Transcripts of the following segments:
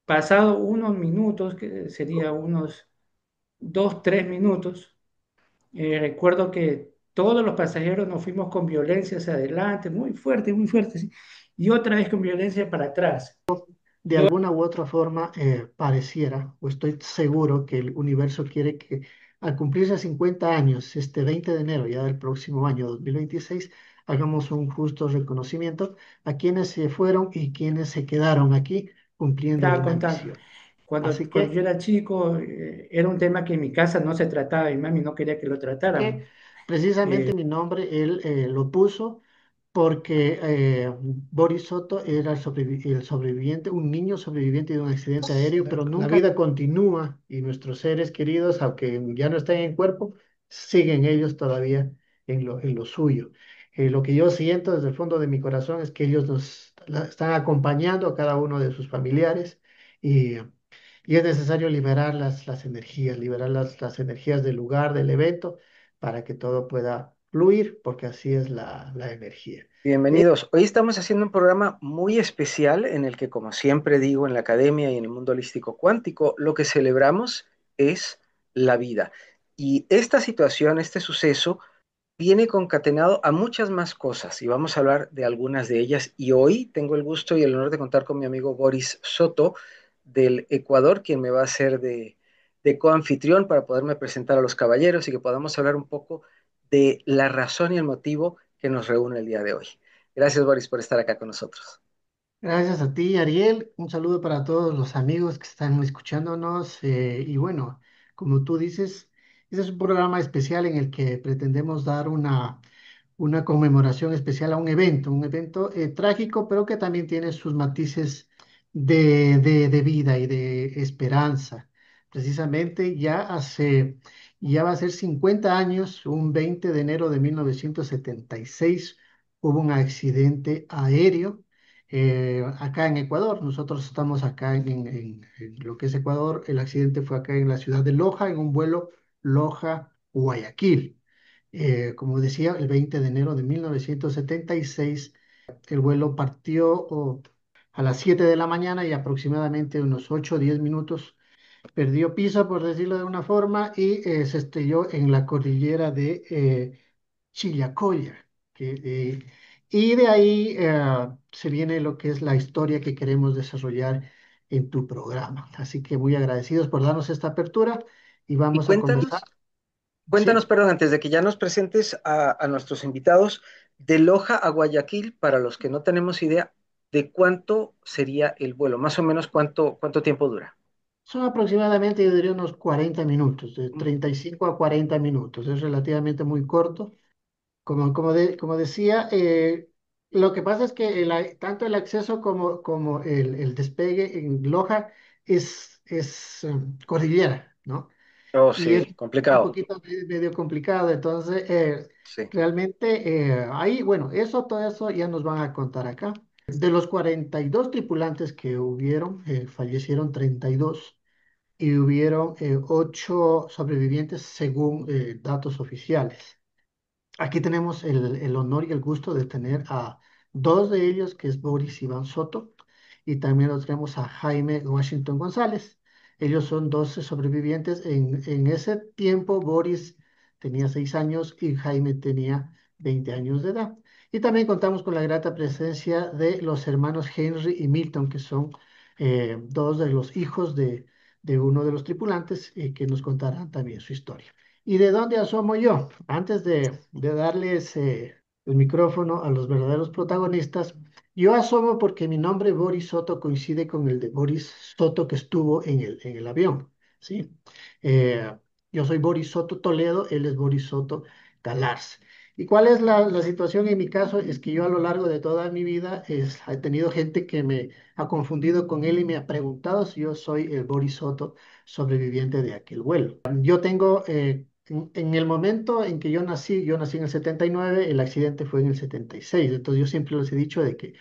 Pasado unos minutos, que sería unos 2, 3 minutos, recuerdo que todos los pasajeros nos fuimos con violencia hacia adelante, muy fuerte, sí, y otra vez con violencia para atrás. De alguna u otra forma pareciera, o estoy seguro que el universo quiere que al cumplirse 50 años, este 20 de enero ya del próximo año 2026, hagamos un justo reconocimiento a quienes se fueron y quienes se quedaron aquí cumpliendo Estaba una contando, misión. cuando, Así cuando yo que era chico, era un tema que en mi casa no se trataba y mami no quería que lo tratáramos. precisamente Eh, mi nombre él lo puso porque Boris Soto era el sobreviviente, un niño sobreviviente de un accidente aéreo, pero la vida continúa y nuestros seres queridos, aunque ya no estén en cuerpo, siguen ellos todavía en lo suyo. Lo que yo siento desde el fondo de mi corazón es que ellos están acompañando a cada uno de sus familiares y, y es necesario liberar las energías, liberar las energías del lugar, del evento, para que todo pueda fluir, porque así es la energía. Bienvenidos. Hoy estamos haciendo un programa muy especial en el que, como siempre digo, en la academia y en el mundo holístico cuántico, lo que celebramos es la vida. Y esta situación, este suceso, viene concatenado a muchas más cosas y vamos a hablar de algunas de ellas. Y hoy tengo el gusto y el honor de contar con mi amigo Boris Soto del Ecuador, quien me va a hacer de coanfitrión para poderme presentar a los caballeros y que podamos hablar un poco de la razón y el motivo que nos reúne el día de hoy. Gracias, Boris, por estar acá con nosotros. Gracias a ti, Ariel. Un saludo para todos los amigos que están escuchándonos. Y bueno, como tú dices, este es un programa especial en el que pretendemos dar una conmemoración especial a un evento trágico, pero que también tiene sus matices de vida y de esperanza. Precisamente ya va a ser 50 años, un 20 de enero de 1976, hubo un accidente aéreo acá en Ecuador. Nosotros estamos acá en lo que es Ecuador. El accidente fue acá en la ciudad de Loja, en un vuelo Loja-Guayaquil. Como decía, el 20 de enero de 1976, el vuelo partió a las 7 de la mañana y aproximadamente unos 8 o 10 minutos perdió piso, por decirlo de una forma, y se estrelló en la cordillera de Chillacoya. Y de ahí se viene lo que es la historia que queremos desarrollar en tu programa. Así que muy agradecidos por darnos esta apertura y Y vamos a conversar. cuéntanos, Sí, perdón, antes de que ya nos presentes a nuestros invitados, de Loja a Guayaquil, para los que no tenemos idea de cuánto sería el vuelo, más o menos cuánto tiempo dura. son aproximadamente, yo diría, unos 40 minutos, de 35 a 40 minutos. Es relativamente muy corto. Como decía, lo que pasa es que tanto el acceso como el despegue en Loja es cordillera, ¿no? Oh, Y es sí, un complicado. poquito medio complicado. Entonces, Sí. realmente ahí, bueno, todo eso ya nos van a contar acá. De los 42 tripulantes que hubieron, fallecieron 32 y hubieron 8 sobrevivientes según datos oficiales. Aquí tenemos el honor y el gusto de tener a dos de ellos, que es Boris Iván Soto, y también lo tenemos a Jaime Washington González. Ellos son 12 sobrevivientes. En ese tiempo, Boris tenía 6 años y Jaime tenía 20 años de edad. Y también contamos con la grata presencia de los hermanos Henry y Milton, que son dos de los hijos de uno de los tripulantes, que nos contarán también su historia. ¿Y de dónde asomo yo? Antes de darles el micrófono a los verdaderos protagonistas, yo asomo porque mi nombre Boris Soto coincide con el de Boris Soto que estuvo en el avión, ¿sí? Eh, yo soy Boris Soto Toledo, él es Boris Soto Galarza. ¿Y cuál es la situación en mi caso? Es que yo a lo largo de toda mi vida he tenido gente que me ha confundido con él y me ha preguntado si yo soy el Boris Soto sobreviviente de aquel vuelo. Yo tengo en el momento en que yo nací en el 79, el accidente fue en el 76. Entonces yo siempre les he dicho de que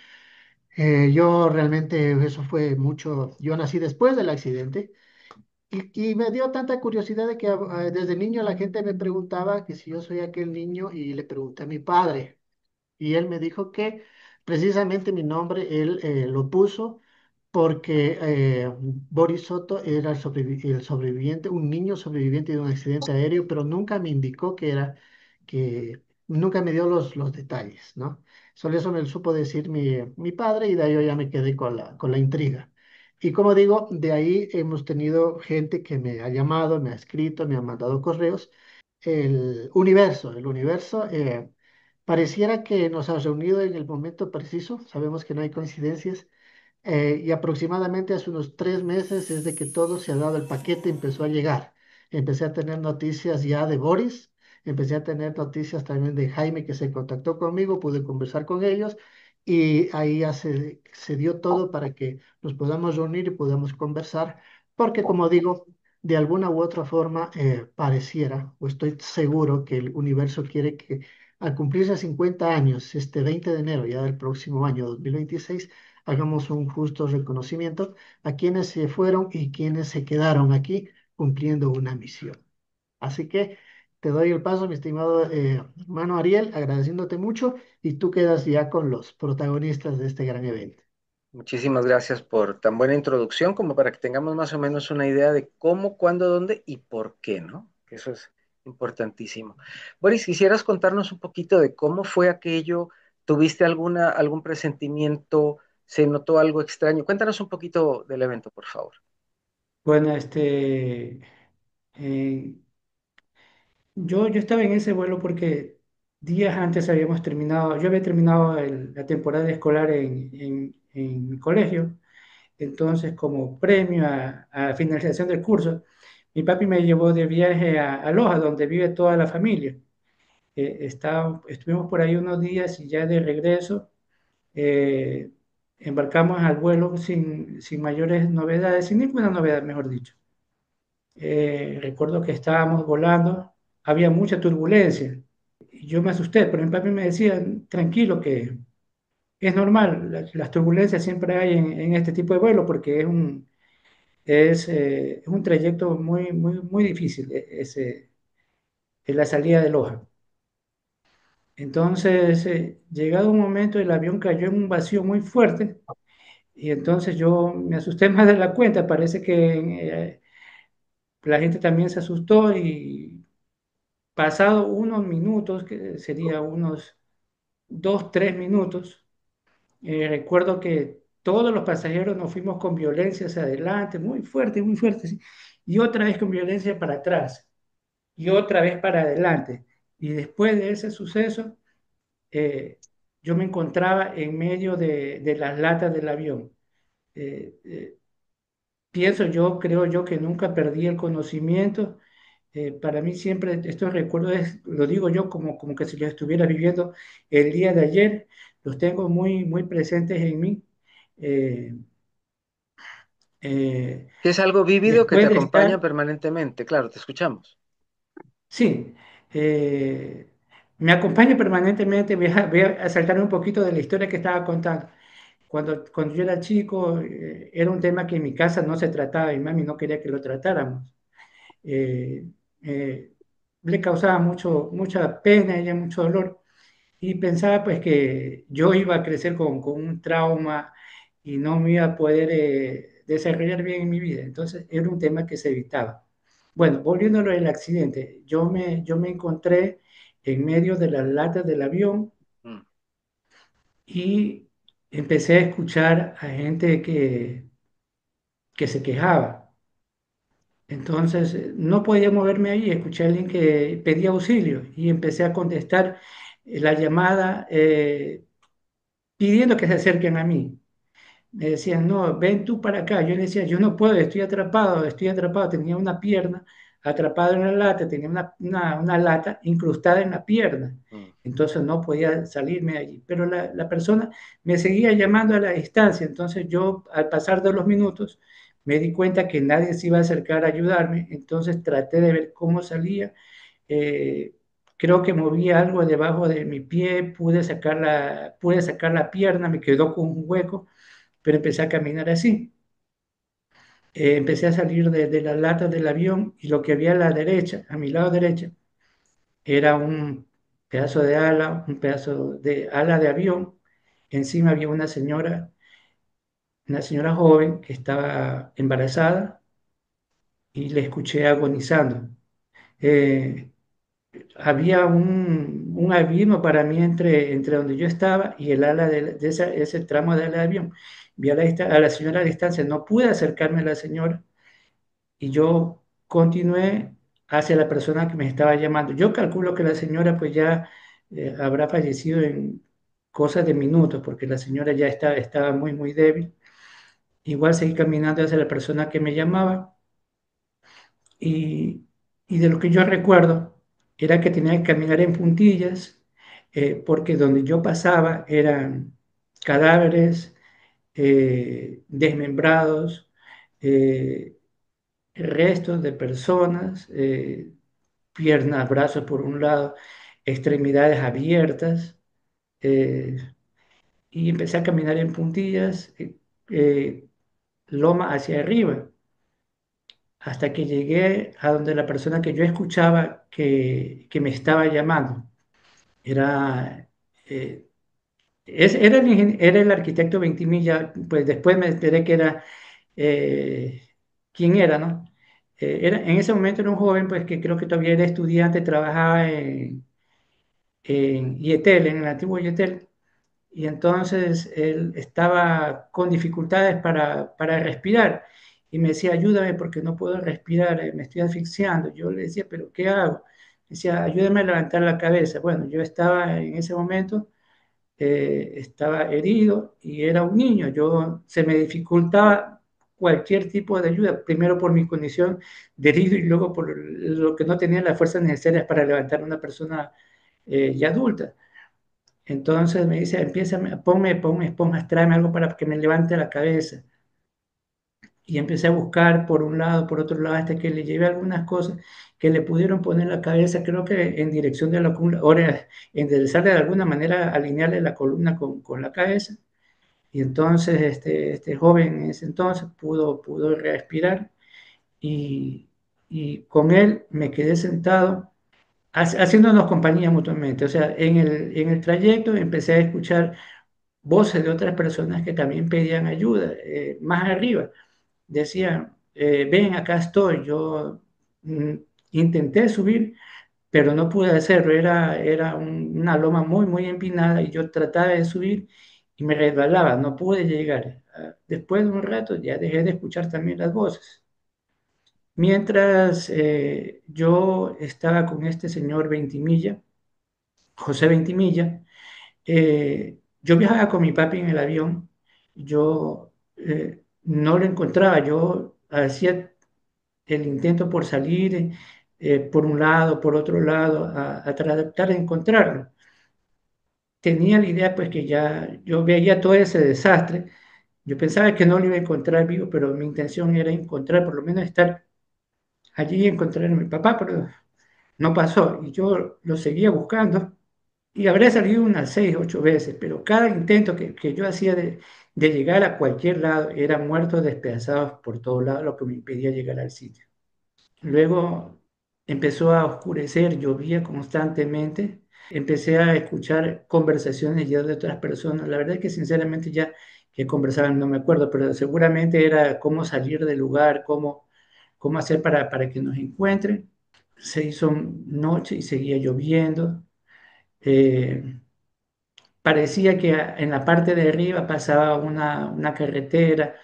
yo realmente eso fue mucho, yo nací después del accidente y me dio tanta curiosidad de que desde niño la gente me preguntaba que si yo soy aquel niño y le pregunté a mi padre y él me dijo que precisamente mi nombre él lo puso porque Boris Soto era el sobreviviente, un niño sobreviviente de un accidente aéreo, pero nunca me indicó que nunca me dio los detalles, ¿no? Solo eso me lo supo decir mi padre y de ahí yo ya me quedé con la intriga. Y como digo, de ahí hemos tenido gente que me ha llamado, me ha escrito, me ha mandado correos. El universo pareciera que nos ha reunido en el momento preciso, sabemos que no hay coincidencias y aproximadamente hace unos 3 meses es de que todo se ha dado, el paquete empezó a llegar. Empecé a tener noticias ya de Boris, empecé a tener noticias también de Jaime que se contactó conmigo, pude conversar con ellos y ahí ya se dio todo para que nos podamos reunir y podamos conversar, porque como digo, de alguna u otra forma pareciera, o estoy seguro que el universo quiere que al cumplirse 50 años, este 20 de enero ya del próximo año 2026, hagamos un justo reconocimiento a quienes se fueron y quienes se quedaron aquí cumpliendo una misión. Así que te doy el paso, mi estimado hermano Ariel, agradeciéndote mucho y tú quedas ya con los protagonistas de este gran evento. Muchísimas gracias por tan buena introducción como para que tengamos más o menos una idea de cómo, cuándo, dónde y por qué, ¿no? Que eso es importantísimo. Boris, ¿quisieras contarnos un poquito de cómo fue aquello? ¿Tuviste algún presentimiento? ¿Se notó algo extraño? Cuéntanos un poquito del evento, por favor. Bueno, yo estaba en ese vuelo porque días antes habíamos terminado, yo había terminado la temporada escolar en mi colegio. Entonces, como premio a finalización del curso, mi papi me llevó de viaje a Loja, donde vive toda la familia. Estuvimos por ahí unos días y ya de regreso eh, embarcamos al vuelo sin mayores novedades, sin ninguna novedad, mejor dicho. Recuerdo que estábamos volando, había mucha turbulencia. Y yo me asusté, pero mi papi me decía, tranquilo, que es normal, las turbulencias siempre hay en este tipo de vuelo porque es un trayecto muy difícil, es la salida de Loja. Entonces, llegado un momento, el avión cayó en un vacío muy fuerte y entonces yo me asusté más de la cuenta. Parece que la gente también se asustó y pasado unos minutos, que sería unos 2, 3 minutos, recuerdo que todos los pasajeros nos fuimos con violencia hacia adelante, muy fuerte, ¿sí? Y otra vez con violencia para atrás, y otra vez para adelante. Y después de ese suceso, eh, yo me encontraba en medio de las latas del avión. Eh, eh, Pienso yo, creo yo que nunca perdí el conocimiento. Para mí siempre estos recuerdos, lo digo yo como que si los estuviera viviendo el día de ayer, los tengo muy presentes en mí. Eh, eh, Que es algo vívido que te Después de acompaña estar, permanentemente. Claro, te escuchamos. sí, me acompaña permanentemente. Voy a saltar un poquito de la historia que estaba contando. Cuando yo era chico, era un tema que en mi casa no se trataba y mami no quería que lo tratáramos. Eh, eh, Le causaba mucha pena, ella mucho dolor y pensaba pues que yo iba a crecer con un trauma y no me iba a poder desarrollar bien en mi vida. Entonces era un tema que se evitaba. Bueno, volviendo a lo del accidente, yo me encontré en medio de las latas del avión Mm. y empecé a escuchar a gente que se quejaba. Entonces no podía moverme ahí, escuché a alguien que pedía auxilio y empecé a contestar la llamada pidiendo que se acerquen a mí. Me decían, no, ven tú para acá. Yo le decía, yo no puedo, estoy atrapado. Tenía una pierna atrapada en la lata, tenía una lata incrustada en la pierna. Mm. Entonces no podía salirme de allí. Pero la persona me seguía llamando a la distancia. Entonces yo, al pasar de los minutos, me di cuenta que nadie se iba a acercar a ayudarme. Entonces traté de ver cómo salía. Eh, Creo que movía algo debajo de mi pie, pude sacar la pierna, me quedó con un hueco, pero empecé a caminar así. Empecé a salir de las latas del avión y lo que había a la derecha, a mi lado derecha, era un pedazo de ala de avión. Encima había una señora una señora joven que estaba embarazada y le escuché agonizando. Eh, Había un abismo para mí entre donde yo estaba y el ala ese tramo del avión. Vi a la señora a distancia, no pude acercarme a la señora y yo continué hacia la persona que me estaba llamando. Yo calculo que la señora pues ya habrá fallecido en cosas de minutos, porque la señora ya estaba muy, muy débil. Igual seguí caminando hacia la persona que me llamaba y, y de lo que yo recuerdo era que tenía que caminar en puntillas, porque donde yo pasaba eran cadáveres desmembrados, eh, restos de personas, piernas, brazos por un lado, extremidades abiertas, eh, y empecé a caminar en puntillas, loma hacia arriba, hasta que llegué a donde la persona que yo escuchaba que me estaba llamando era, eh, era el arquitecto Ventimilla. Pues después me enteré que era, quién era, ¿no? En ese momento era un joven, pues que creo que todavía era estudiante, trabajaba en IETEL, en el antiguo IETEL, y entonces él estaba con dificultades para respirar y me decía, ayúdame porque no puedo respirar, me estoy asfixiando. Yo le decía, pero ¿qué hago? Me decía, ayúdame a levantar la cabeza. Bueno, yo estaba en ese momento, estaba herido y era un niño. Se me dificultaba cualquier tipo de ayuda, primero por mi condición de herido y luego por lo que no tenía las fuerzas necesarias para levantar a una persona ya adulta. Entonces me dice, empieza, ponme esponjas, tráeme algo para que me levante la cabeza. Y empecé a buscar por un lado, por otro lado, hasta que le llevé algunas cosas que le pudieron poner la cabeza, creo que en dirección de la columna, ahora enderezarle de alguna manera, alinearle la columna con la cabeza. Y entonces este joven en ese entonces pudo respirar y, y con él me quedé sentado haciéndonos compañía mutuamente. O sea, en el trayecto empecé a escuchar voces de otras personas que también pedían ayuda, más arriba. Decían, ven, acá estoy. Yo mm, intenté subir, pero no pude hacerlo. Era una loma muy, muy empinada y yo trataba de subir y me resbalaba, no pude llegar. Después de un rato ya dejé de escuchar también las voces. Mientras yo estaba con este señor Ventimilla, José Ventimilla, yo viajaba con mi papi en el avión, yo no lo encontraba, yo hacía el intento por salir por un lado, por otro lado, a tratar de encontrarlo. Tenía la idea pues que ya yo veía todo ese desastre, yo pensaba que no lo iba a encontrar vivo, pero mi intención era encontrar, por lo menos estar allí y encontrar a mi papá, pero no pasó y yo lo seguía buscando. Y habré salido unas 6, 8 veces, pero cada intento que yo hacía de llegar a cualquier lado era muertos despedazados por todos lados, lo que me impedía llegar al sitio. Luego empezó a oscurecer, llovía constantemente, empecé a escuchar conversaciones ya de otras personas. La verdad es que sinceramente ya que conversaban no me acuerdo, pero seguramente era cómo salir del lugar, cómo hacer para que nos encuentren. Se hizo noche y seguía lloviendo. Eh, Parecía que en la parte de arriba pasaba una carretera,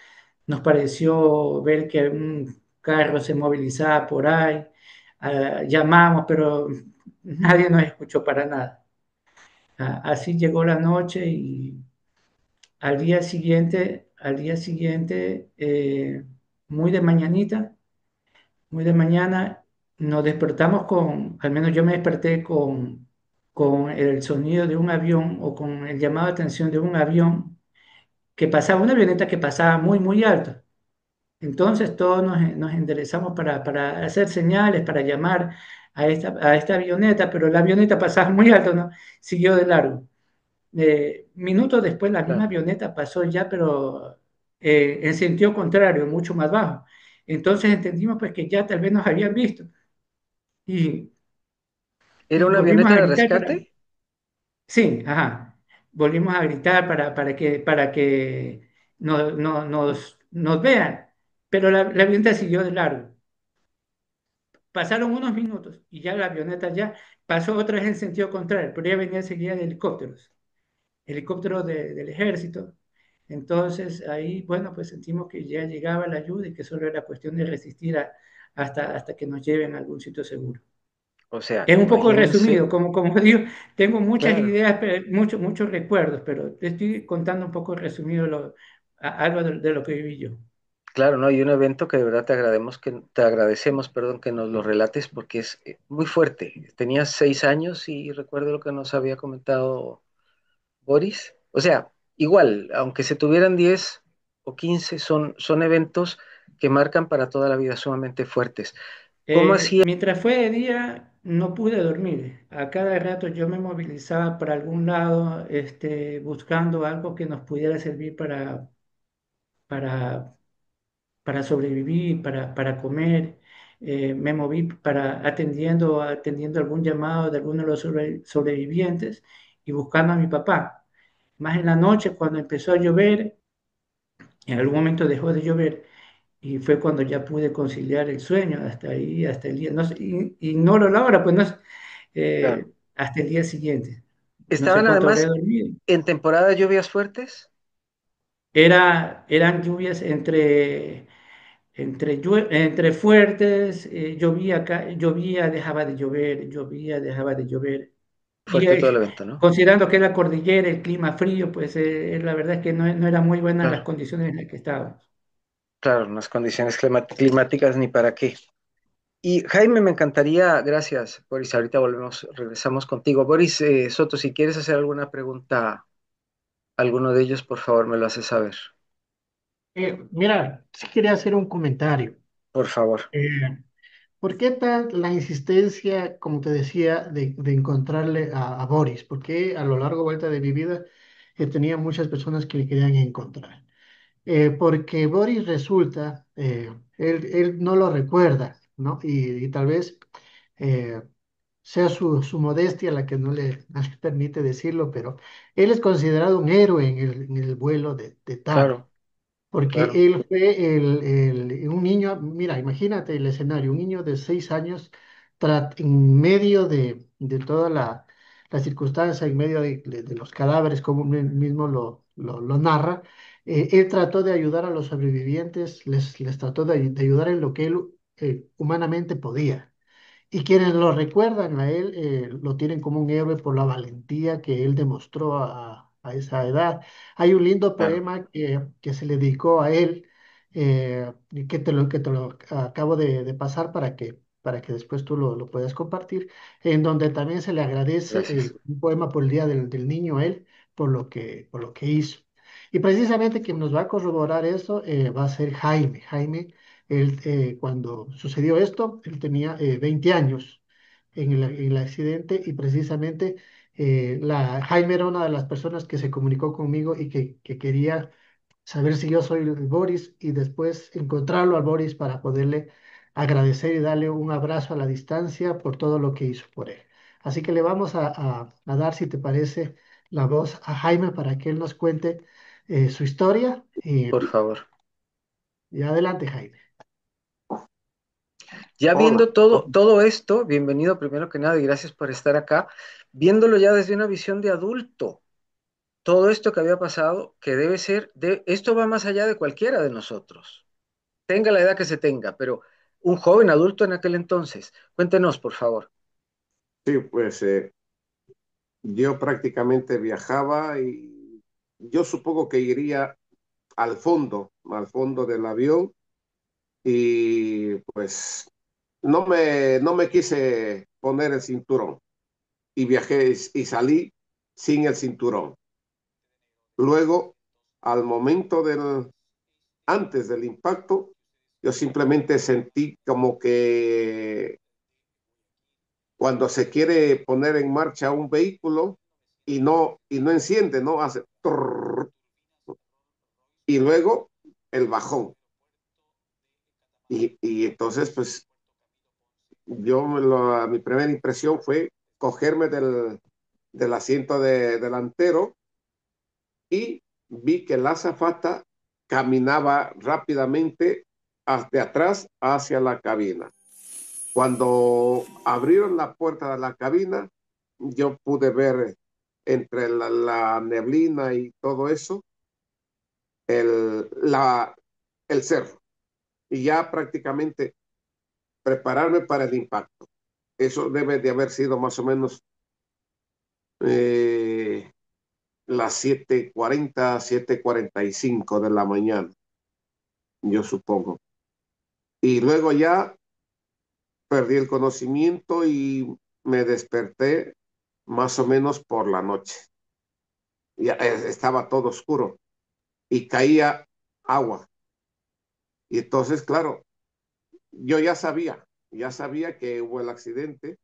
nos pareció ver que un carro se movilizaba por ahí, llamamos, pero nadie nos escuchó para nada. Así llegó la noche y al día siguiente muy de mañanita, muy de mañana, nos despertamos al menos yo me desperté con el sonido de un avión o con el llamado de atención de un avión que pasaba, una avioneta que pasaba muy, muy alto. Entonces todos nos enderezamos para hacer señales, para llamar a esta avioneta, pero la avioneta pasaba muy alto, ¿no? Siguió de largo. Minutos después la misma Claro. avioneta pasó ya, pero en sentido contrario, mucho más bajo. Entonces entendimos pues que ya tal vez nos habían visto y, ¿Era y una volvimos avioneta a de gritar rescate? sí, ajá, volvimos a gritar para que nos vean. Pero la avioneta siguió de largo. Pasaron unos minutos y ya la avioneta ya pasó otra vez en sentido contrario, pero ya venía seguida de helicópteros del ejército. Entonces ahí, bueno, pues sentimos que ya llegaba la ayuda y que solo era cuestión de resistir hasta que nos lleven a algún sitio seguro. O sea, Es un poco imagínense, resumido, como digo, tengo muchas claro, ideas, muchos recuerdos, pero te estoy contando un poco resumido algo de lo que viví yo. claro, ¿no? Y un evento que de verdad te agradecemos, perdón, que nos lo relates porque es muy fuerte. Tenías 6 años y recuerdo lo que nos había comentado Boris. O sea, igual, aunque se tuvieran 10 o 15, son eventos que marcan para toda la vida sumamente fuertes. ¿Cómo hacía? Mientras fue de día, no pude dormir. A cada rato yo me movilizaba para algún lado, buscando algo que nos pudiera servir para, para sobrevivir, para comer. Me moví atendiendo algún llamado de alguno de los sobrevivientes y buscando a mi papá. Más en la noche, cuando empezó a llover, en algún momento dejó de llover y fue cuando ya pude conciliar el sueño, hasta ahí, hasta el día, no sé, ignoro la hora, pues no sé, Claro. hasta el día siguiente. No sé Estaban cuánto habré además dormido. en temporada de lluvias fuertes. Eran lluvias entre fuertes, llovía, dejaba de llover, llovía, dejaba de llover. Y Fuerte todo el evento, ¿no? considerando que la cordillera, el clima frío, pues la verdad es que no eran muy buenas las Claro, condiciones en las que estábamos. claro, unas condiciones climáticas ni para qué. Y Jaime, me encantaría, gracias, Boris. Ahorita volvemos, regresamos contigo. Boris Soto, si quieres hacer alguna pregunta a alguno de ellos, por favor, me lo haces saber. Mira, sí quería hacer un comentario. Por favor. Eh, ¿Por qué tal la insistencia, como te decía, de encontrarle a Boris? Porque a lo largo vuelta de mi vida tenía muchas personas que le querían encontrar. Porque Boris resulta, él no lo recuerda, ¿no? Y tal vez eh, sea su modestia la que no le permite decirlo, pero él es considerado un héroe en el vuelo de TAR, Claro, claro, porque él fue un niño, mira, imagínate el escenario, un niño de 6 años en medio de toda la circunstancia, en medio de los cadáveres, como él mismo lo narra, él trató de ayudar a los sobrevivientes, les trató de ayudar en lo que él humanamente podía. Y quienes lo recuerdan a él lo tienen como un héroe por la valentía que él demostró a esa edad. Hay un lindo claro. poema que se le dedicó a él, y que te lo acabo de pasar para que después tú lo puedas compartir, en donde también se le agradece Gracias. un poema por el Día del Niño a él por lo que hizo. Y precisamente quien nos va a corroborar eso va a ser Jaime. Jaime, él, cuando sucedió esto, él tenía 20 años en el accidente y precisamente Jaime era una de las personas que se comunicó conmigo y que quería saber si yo soy el Boris y después encontrarlo al Boris para poderle agradecer y darle un abrazo a la distancia por todo lo que hizo por él. Así que le vamos a dar, si te parece, la voz a Jaime para que él nos cuente su historia. Por favor. Y adelante, Jaime. Ya Hola, viendo todo esto, bienvenido primero que nada y gracias por estar acá, viéndolo ya desde una visión de adulto, todo esto que había pasado, que debe ser, esto va más allá de cualquiera de nosotros, tenga la edad que se tenga, pero un joven adulto en aquel entonces. Cuéntenos, por favor. sí, pues yo prácticamente viajaba y yo supongo que iría al fondo del avión y pues no me quise poner el cinturón y viajé y salí sin el cinturón. Luego, al momento antes del impacto, yo simplemente sentí como que cuando se quiere poner en marcha un vehículo y no enciende, no hace trrr, y luego el bajón. Y entonces, pues mi primera impresión fue cogerme del asiento delantero y vi que la azafata caminaba rápidamente de atrás hacia la cabina. Cuando abrieron la puerta de la cabina, yo pude ver entre la neblina y todo eso, el cerro. Y ya prácticamente prepararme para el impacto. Eso debe de haber sido más o menos eh, las 7:40, 7:45 de la mañana, yo supongo. Y luego ya perdí el conocimiento y me desperté más o menos por la noche. Ya estaba todo oscuro y caía agua. Y entonces, claro, yo ya sabía que hubo el accidente.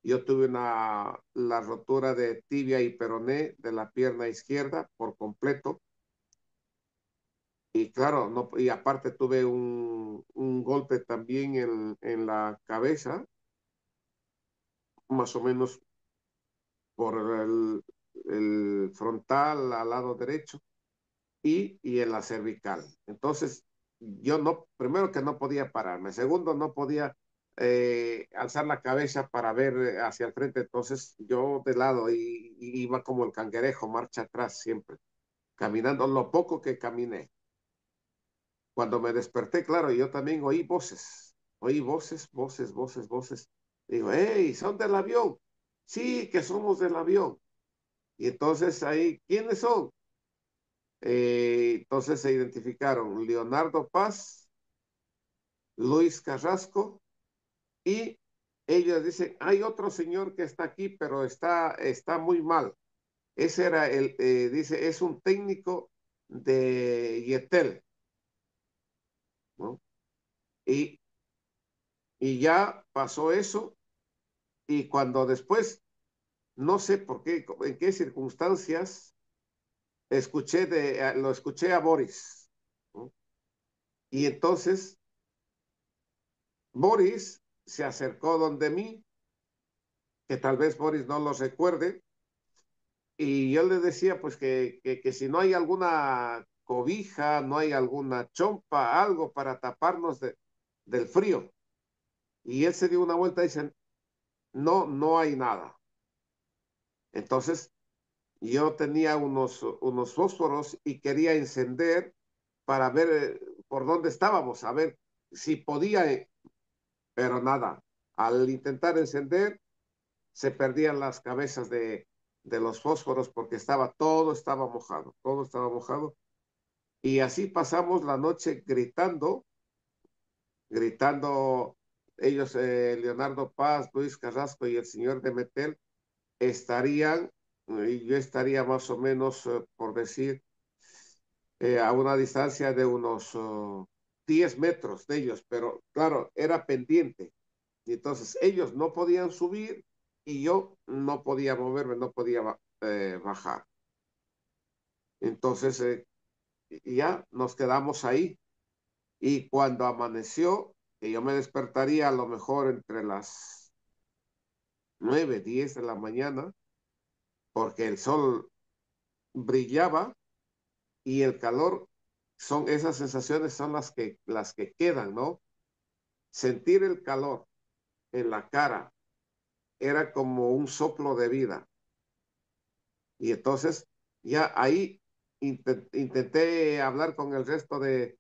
Yo tuve la rotura de tibia y peroné de la pierna izquierda por completo. Y claro, no, y aparte tuve un golpe también en la cabeza, más o menos por el frontal al lado derecho y en la cervical. Entonces, yo no, primero que no podía pararme, segundo no podía alzar la cabeza para ver hacia el frente, entonces yo de lado y iba como el cangrejo, marcha atrás siempre, caminando lo poco que caminé. Cuando me desperté, claro, yo también oí voces, voces, voces, voces. Digo, hey, ¿son del avión? Sí, que somos del avión. Y entonces ahí, ¿quiénes son? Entonces se identificaron Leonardo Paz, Luis Carrasco y ellos dicen, hay otro señor que está aquí, pero está muy mal. Ese era dice, es un técnico de Yetel, ¿no? Y, y ya pasó eso y cuando después, no sé por qué, en qué circunstancias, lo escuché a Boris, ¿no? Y entonces Boris se acercó donde mí, que tal vez Boris no lo recuerde, y yo le decía pues que si no hay alguna cobija, no hay alguna chompa, algo para taparnos del frío. Y él se dio una vuelta y dice, no, no hay nada. Entonces yo tenía unos fósforos y quería encender para ver por dónde estábamos, a ver si podía, pero nada. Al intentar encender, se perdían las cabezas de los fósforos porque todo estaba mojado, todo estaba mojado. Y así pasamos la noche gritando, ellos, Leonardo Paz, Luis Carrasco y el señor de Metel, estarían, y yo estaría más o menos, por decir, a una distancia de unos 10 metros de ellos, pero claro, era pendiente. Y entonces ellos no podían subir y yo no podía moverme, no podía bajar. Entonces ya nos quedamos ahí. Y cuando amaneció, que yo me despertaría a lo mejor entre las 9, 10 de la mañana, porque el sol brillaba y el calor, esas sensaciones son las que quedan, ¿no? Sentir el calor en la cara era como un soplo de vida. Y entonces ya ahí intenté hablar con el resto de,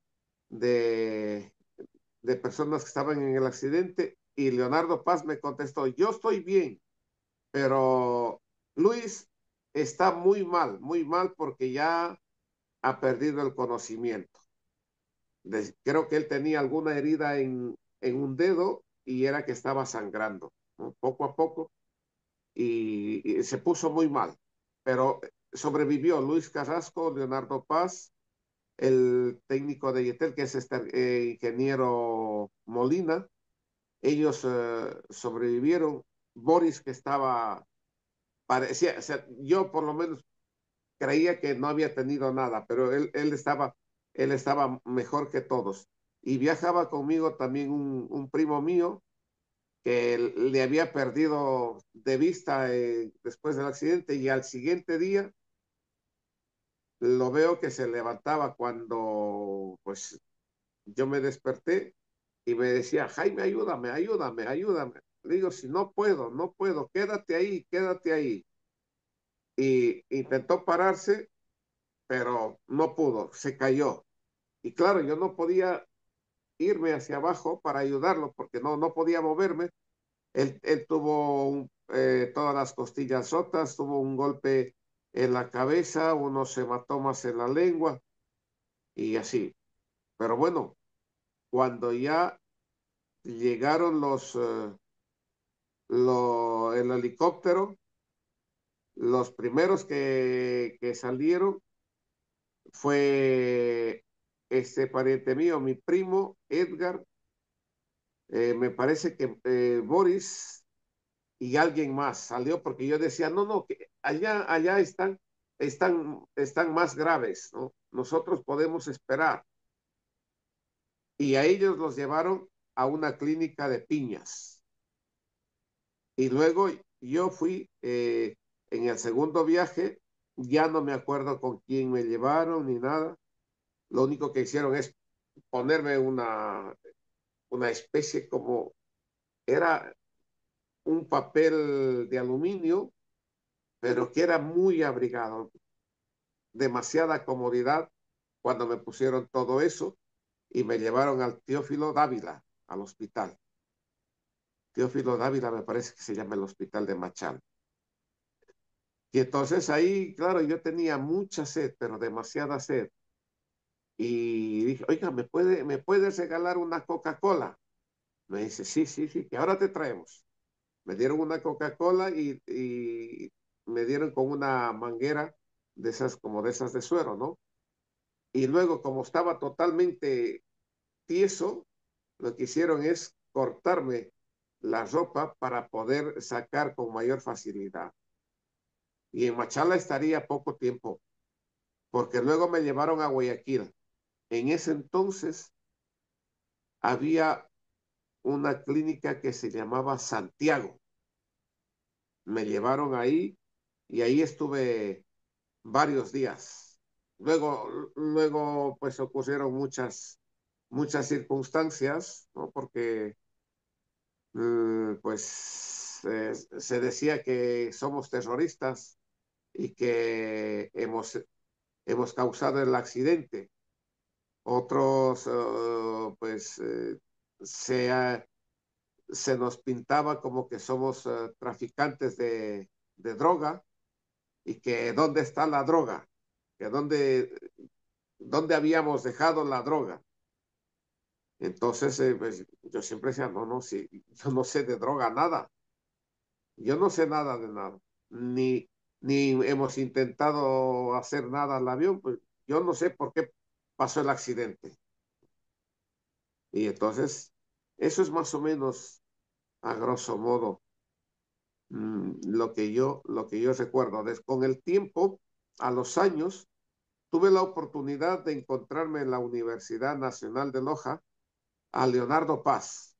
de personas que estaban en el accidente y Leonardo Paz me contestó, yo estoy bien, pero Luis está muy mal porque ya ha perdido el conocimiento. Creo que él tenía alguna herida en un dedo y era que estaba sangrando, ¿no? Poco a poco y se puso muy mal, pero sobrevivió Luis Carrasco, Leonardo Paz, el técnico de Yetel, que es este ingeniero Molina, ellos sobrevivieron. Boris, que parecía, o sea, yo por lo menos creía que no había tenido nada, pero él estaba mejor que todos. Y viajaba conmigo también un primo mío que le había perdido de vista después del accidente y al siguiente día lo veo que se levantaba cuando pues yo me desperté y me decía, Jaime, ayúdame, ayúdame, ayúdame. Le digo, si no puedo, no puedo, quédate ahí, quédate ahí. Y intentó pararse, pero no pudo, se cayó. Y claro, yo no podía irme hacia abajo para ayudarlo porque no podía moverme. Él tuvo todas las costillas rotas, tuvo un golpe en la cabeza, unos hematomas en la lengua y así. Pero bueno, cuando ya llegaron el helicóptero, los primeros que salieron fue este pariente mío, mi primo Edgar, me parece que Boris y alguien más salió porque yo decía, no, que allá están más graves, ¿no? Nosotros podemos esperar. Y a ellos los llevaron a una clínica de Piñas. Y luego yo fui en el segundo viaje, ya no me acuerdo con quién me llevaron ni nada. Lo único que hicieron es ponerme una especie como, era un papel de aluminio, pero que era muy abrigado, demasiada comodidad cuando me pusieron todo eso y me llevaron al Teófilo Dávila, al hospital. Teófilo Dávila me parece que se llama el hospital de Machal. Y entonces ahí, claro, yo tenía mucha sed, pero demasiada sed. Y dije, oiga, ¿me puedes regalar una Coca-Cola? Me dice, sí, sí, sí, que ahora te traemos. Me dieron una Coca-Cola y me dieron con una manguera de esas, como de esas de suero, ¿no? Y luego, como estaba totalmente tieso, lo que hicieron es cortarme la ropa para poder sacar con mayor facilidad. Y en Machala estaría poco tiempo, porque luego me llevaron a Guayaquil. En ese entonces había una clínica que se llamaba Santiago. Me llevaron ahí y ahí estuve varios días. Luego pues ocurrieron muchas circunstancias, ¿no? Porque pues se decía que somos terroristas y que hemos causado el accidente. Otros, pues, se nos pintaba como que somos traficantes de droga y que dónde está la droga, que dónde habíamos dejado la droga. Entonces, pues, yo siempre decía, no, sí, yo no sé de droga nada. Yo no sé nada de nada, ni hemos intentado hacer nada al avión, pues yo no sé por qué pasó el accidente. Y entonces, eso es más o menos, a grosso modo, lo que yo recuerdo. Con el tiempo, a los años, tuve la oportunidad de encontrarme en la Universidad Nacional de Loja a Leonardo Paz,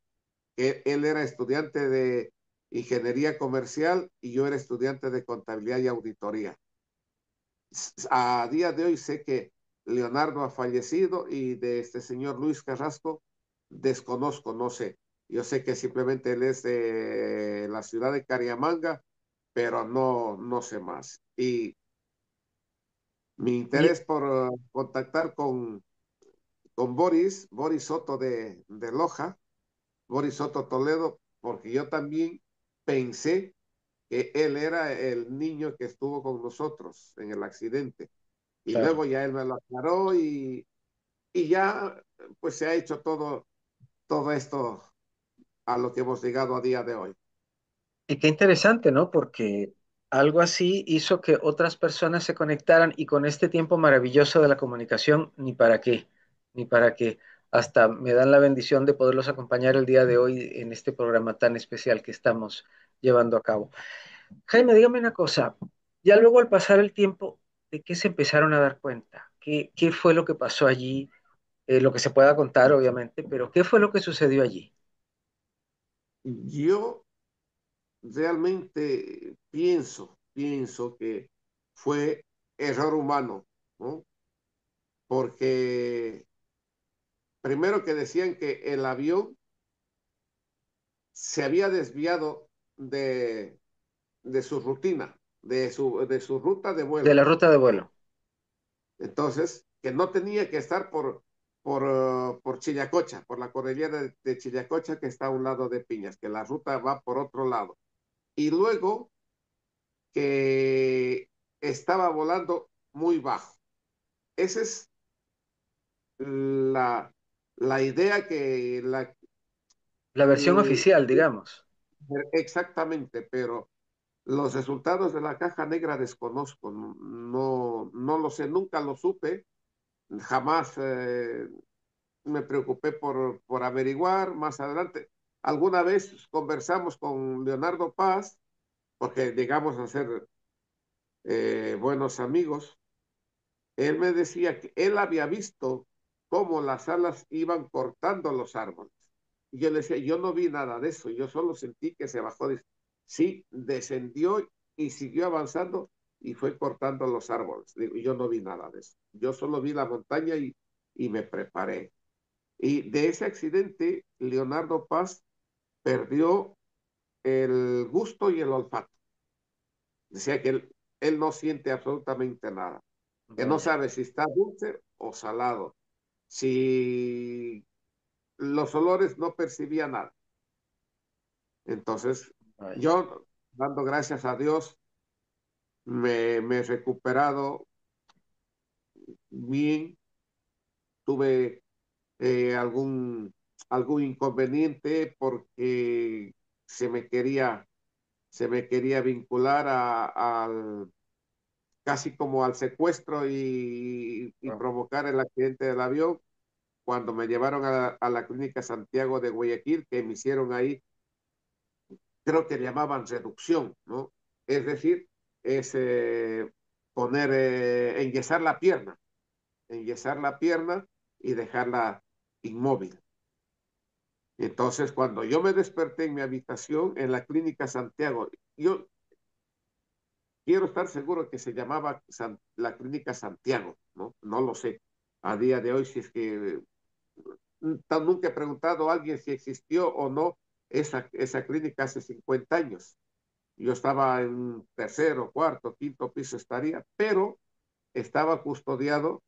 que él era estudiante de ingeniería comercial y yo era estudiante de contabilidad y auditoría. A día de hoy sé que Leonardo ha fallecido y de este señor Luis Carrasco desconozco, no sé. Yo sé que simplemente él es de la ciudad de Cariamanga, pero no sé más. Y mi Y, interés por contactar con Boris Soto de Loja, Boris Soto Toledo, porque yo también pensé que él era el niño que estuvo con nosotros en el accidente. Y claro. luego ya él me lo aclaró y ya pues se ha hecho todo esto a lo que hemos llegado a día de hoy. Y qué interesante, ¿no? Porque algo así hizo que otras personas se conectaran y con este tiempo maravilloso de la comunicación, ni para qué, ni para qué. Hasta me dan la bendición de poderlos acompañar el día de hoy en este programa tan especial que estamos llevando a cabo. Jaime, dígame una cosa. Ya luego al pasar el tiempo, ¿de qué se empezaron a dar cuenta? ¿Qué fue lo que pasó allí? Lo que se pueda contar, obviamente, pero ¿qué fue lo que sucedió allí? Yo realmente pienso que fue error humano. ¿no? Porque primero que decían que el avión se había desviado de su rutina, de su ruta de De la vuelo. ruta de vuelo. Entonces, que no tenía que estar por Chillacocha, por la cordillera de Chillacocha, que está a un lado de Piñas, que la ruta va por otro lado. Y luego que estaba volando muy bajo. Esa es la, la idea La versión l- oficial, digamos. exactamente, pero los resultados de la caja negra desconozco, no lo sé, nunca lo supe, jamás me preocupé por averiguar más adelante. Alguna vez conversamos con Leonardo Paz, porque llegamos a ser buenos amigos. Él me decía que él había visto cómo las alas iban cortando los árboles. Y yo le decía, yo no vi nada de eso, yo solo sentí que se bajó. Sí, descendió y siguió avanzando y fue cortando los árboles. Digo, yo no vi nada de eso. Yo solo vi la montaña y me preparé. Y de ese accidente, Leonardo Paz perdió el gusto y el olfato. Decía que él no siente absolutamente nada, que no Vaya, sabe si está dulce o salado, si los olores no percibía nada. Entonces, vaya. yo, dando gracias a Dios, me he recuperado bien, tuve algún inconveniente porque se me quería, se me quería vincular al casi como al secuestro y Wow. provocar el accidente del avión cuando me llevaron a la clínica Santiago de Guayaquil, que me hicieron ahí, creo que llamaban reducción, ¿no? Es decir, es poner, enyesar la pierna y dejarla inmóvil. Entonces, cuando yo me desperté en mi habitación en la clínica Santiago, yo quiero estar seguro que se llamaba la clínica Santiago, ¿no? No lo sé. A día de hoy, si es que nunca he preguntado a alguien si existió o no esa clínica hace 50 años. Yo estaba en tercero, cuarto, quinto piso estaría, pero estaba custodiado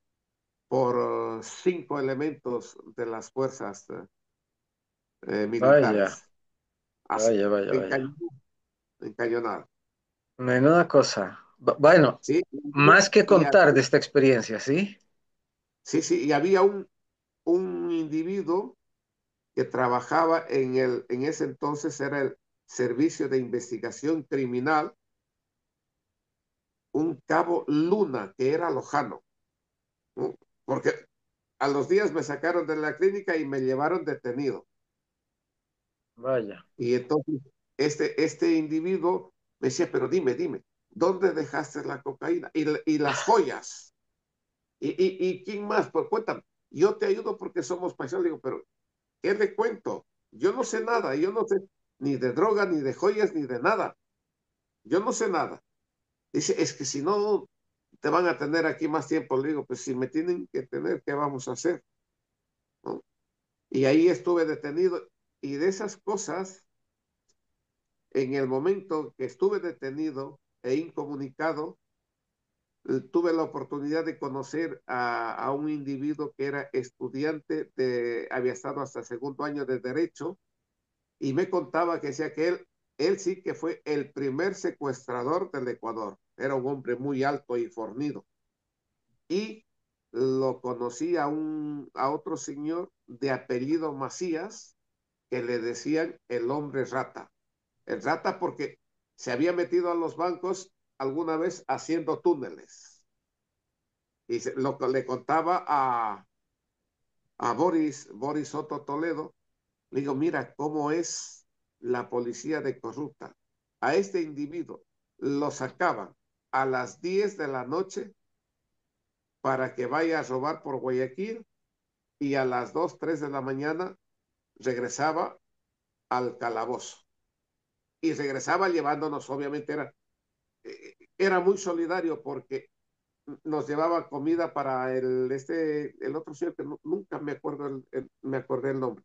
por 5 elementos de las fuerzas Vaya, militares. Así, vaya, vaya, vaya. encañonado. Menuda cosa. Bueno, ¿Sí? más que Y, contar de esta experiencia, ¿sí? sí, sí, y había un individuo que trabajaba en ese entonces era el Servicio de Investigación Criminal, un cabo Luna, que era lojano, ¿no? Porque a los días me sacaron de la clínica y me llevaron detenido. Vaya. Y entonces este individuo me decía, pero dime, ¿dónde dejaste la cocaína? Y las joyas. ¿Y quién más? Pues cuéntame, yo te ayudo porque somos paisanos. Digo, pero ¿qué le cuento? Yo no sé nada, yo no sé ni de droga, ni de joyas, ni de nada. Yo no sé nada. Dice, es que si no te van a tener aquí más tiempo. Le digo, pues si me tienen que tener, ¿qué vamos a hacer? ¿No? Y ahí estuve detenido. Y de esas cosas, en el momento que estuve detenido e incomunicado, tuve la oportunidad de conocer a un individuo que era estudiante había estado hasta segundo año de Derecho, y me contaba que decía que él sí que fue el primer secuestrador del Ecuador. Era un hombre muy alto y fornido. Y lo conocí a otro señor de apellido Macías, que le decían el hombre rata. El rata porque se había metido a los bancos alguna vez haciendo túneles. Y le contaba a Boris Soto Toledo. Le digo, mira cómo es la policía de corrupta. A este individuo lo sacaban a las 10 de la noche para que vaya a robar por Guayaquil, y a las 2 3 de la mañana regresaba al calabozo. Y regresaba llevándonos, obviamente era muy solidario porque nos llevaba comida para el otro señor que nunca me acuerdo me acordé el nombre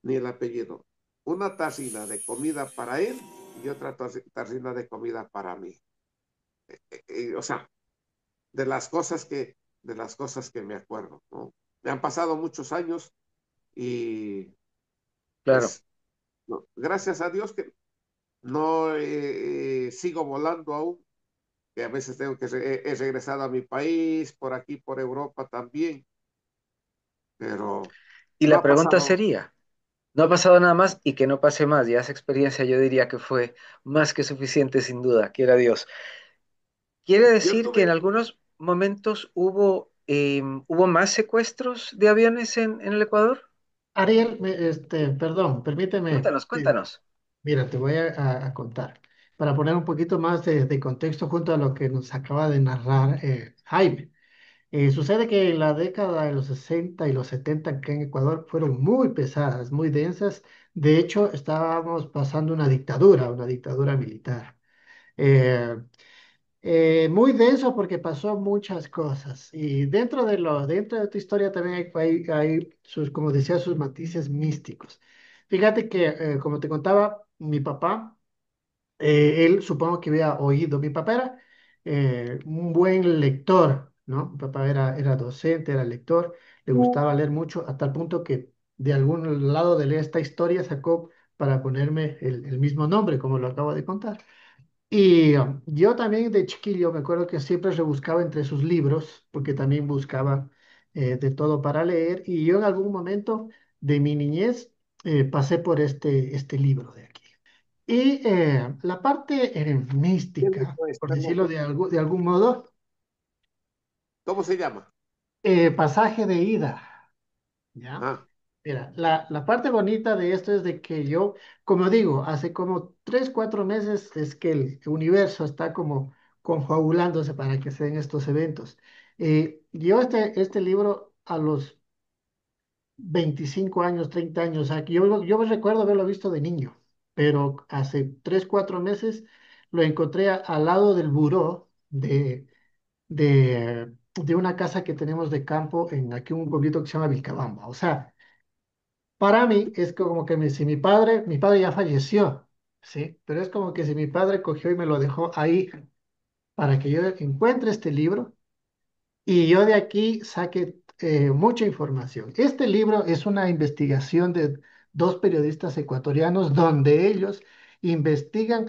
ni el apellido. Una tacina de comida para él y otra tacina de comida para mí. O sea, de las cosas que me acuerdo, ¿no? Me han pasado muchos años y Claro. pues no, gracias a Dios que no sigo volando aún, que a veces tengo que he regresado a mi país, por aquí, por Europa también, pero Y no la ha pregunta pasado. sería, ¿no ha pasado nada más y que no pase más? Ya esa experiencia yo diría que fue más que suficiente sin duda, quiera Dios. ¿Quiere Yo decir que en tuve, algunos momentos hubo más secuestros de aviones en el Ecuador? Ariel, perdón, permíteme. Cuéntanos, cuéntanos. Mira, te voy a contar. Para poner un poquito más de contexto junto a lo que nos acaba de narrar Jaime. Sucede que en la década de los 60 y los 70 acá en Ecuador fueron muy pesadas, muy densas. De hecho, estábamos pasando una dictadura militar. Eh, Muy denso porque pasó muchas cosas. Y dentro de tu historia también hay sus, como decía, sus matices místicos. Fíjate que, como te contaba, mi papá, él supongo que había oído. Mi papá era un buen lector, ¿no? Mi papá era docente, era lector, le gustaba leer mucho, a tal punto que de algún lado de esta historia sacó para ponerme el mismo nombre, como lo acabo de contar. Y yo también de chiquillo me acuerdo que siempre rebuscaba entre sus libros, porque también buscaba de todo para leer, y yo en algún momento de mi niñez pasé por este libro de aquí. Y la parte ¿qué mística, libro es? por decirlo de algún modo, ¿Cómo se llama? pasaje de ida, ¿ya? Ah, Mira, la parte bonita de esto es de que yo, como digo, hace como 3, 4 meses es que el universo está como confabulándose para que se den estos eventos. Yo este libro a los 25 años, 30 años, aquí yo me recuerdo haberlo visto de niño, pero hace 3, 4 meses lo encontré al lado del buró de una casa que tenemos de campo en aquí un pueblito que se llama Vilcabamba. O sea, para mí es como que si mi padre ya falleció, ¿sí? Pero es como que si mi padre cogió y me lo dejó ahí para que yo encuentre este libro y yo de aquí saqué mucha información. Este libro es una investigación de dos periodistas ecuatorianos donde ellos investigan.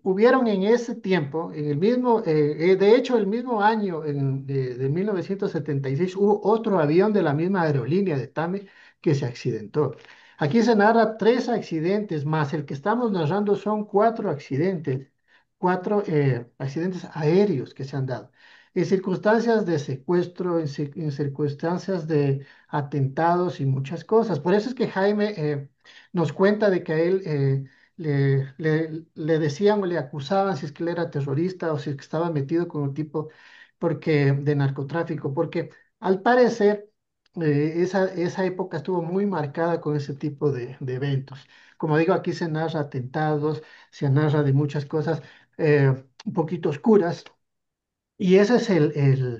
Hubieron en ese tiempo, en el mismo, de hecho, el mismo año de 1976, hubo otro avión de la misma aerolínea de TAME que se accidentó. Aquí se narra 3 accidentes más, el que estamos narrando son 4 accidentes, 4 accidentes aéreos que se han dado en circunstancias de secuestro, en circunstancias de atentados y muchas cosas. Por eso es que Jaime nos cuenta de que a él le decían o le acusaban si es que él era terrorista o si es que estaba metido con un tipo de narcotráfico, porque al parecer esa época estuvo muy marcada con ese tipo de eventos. Como digo, aquí se narra atentados, se narra de muchas cosas un poquito oscuras, y esa es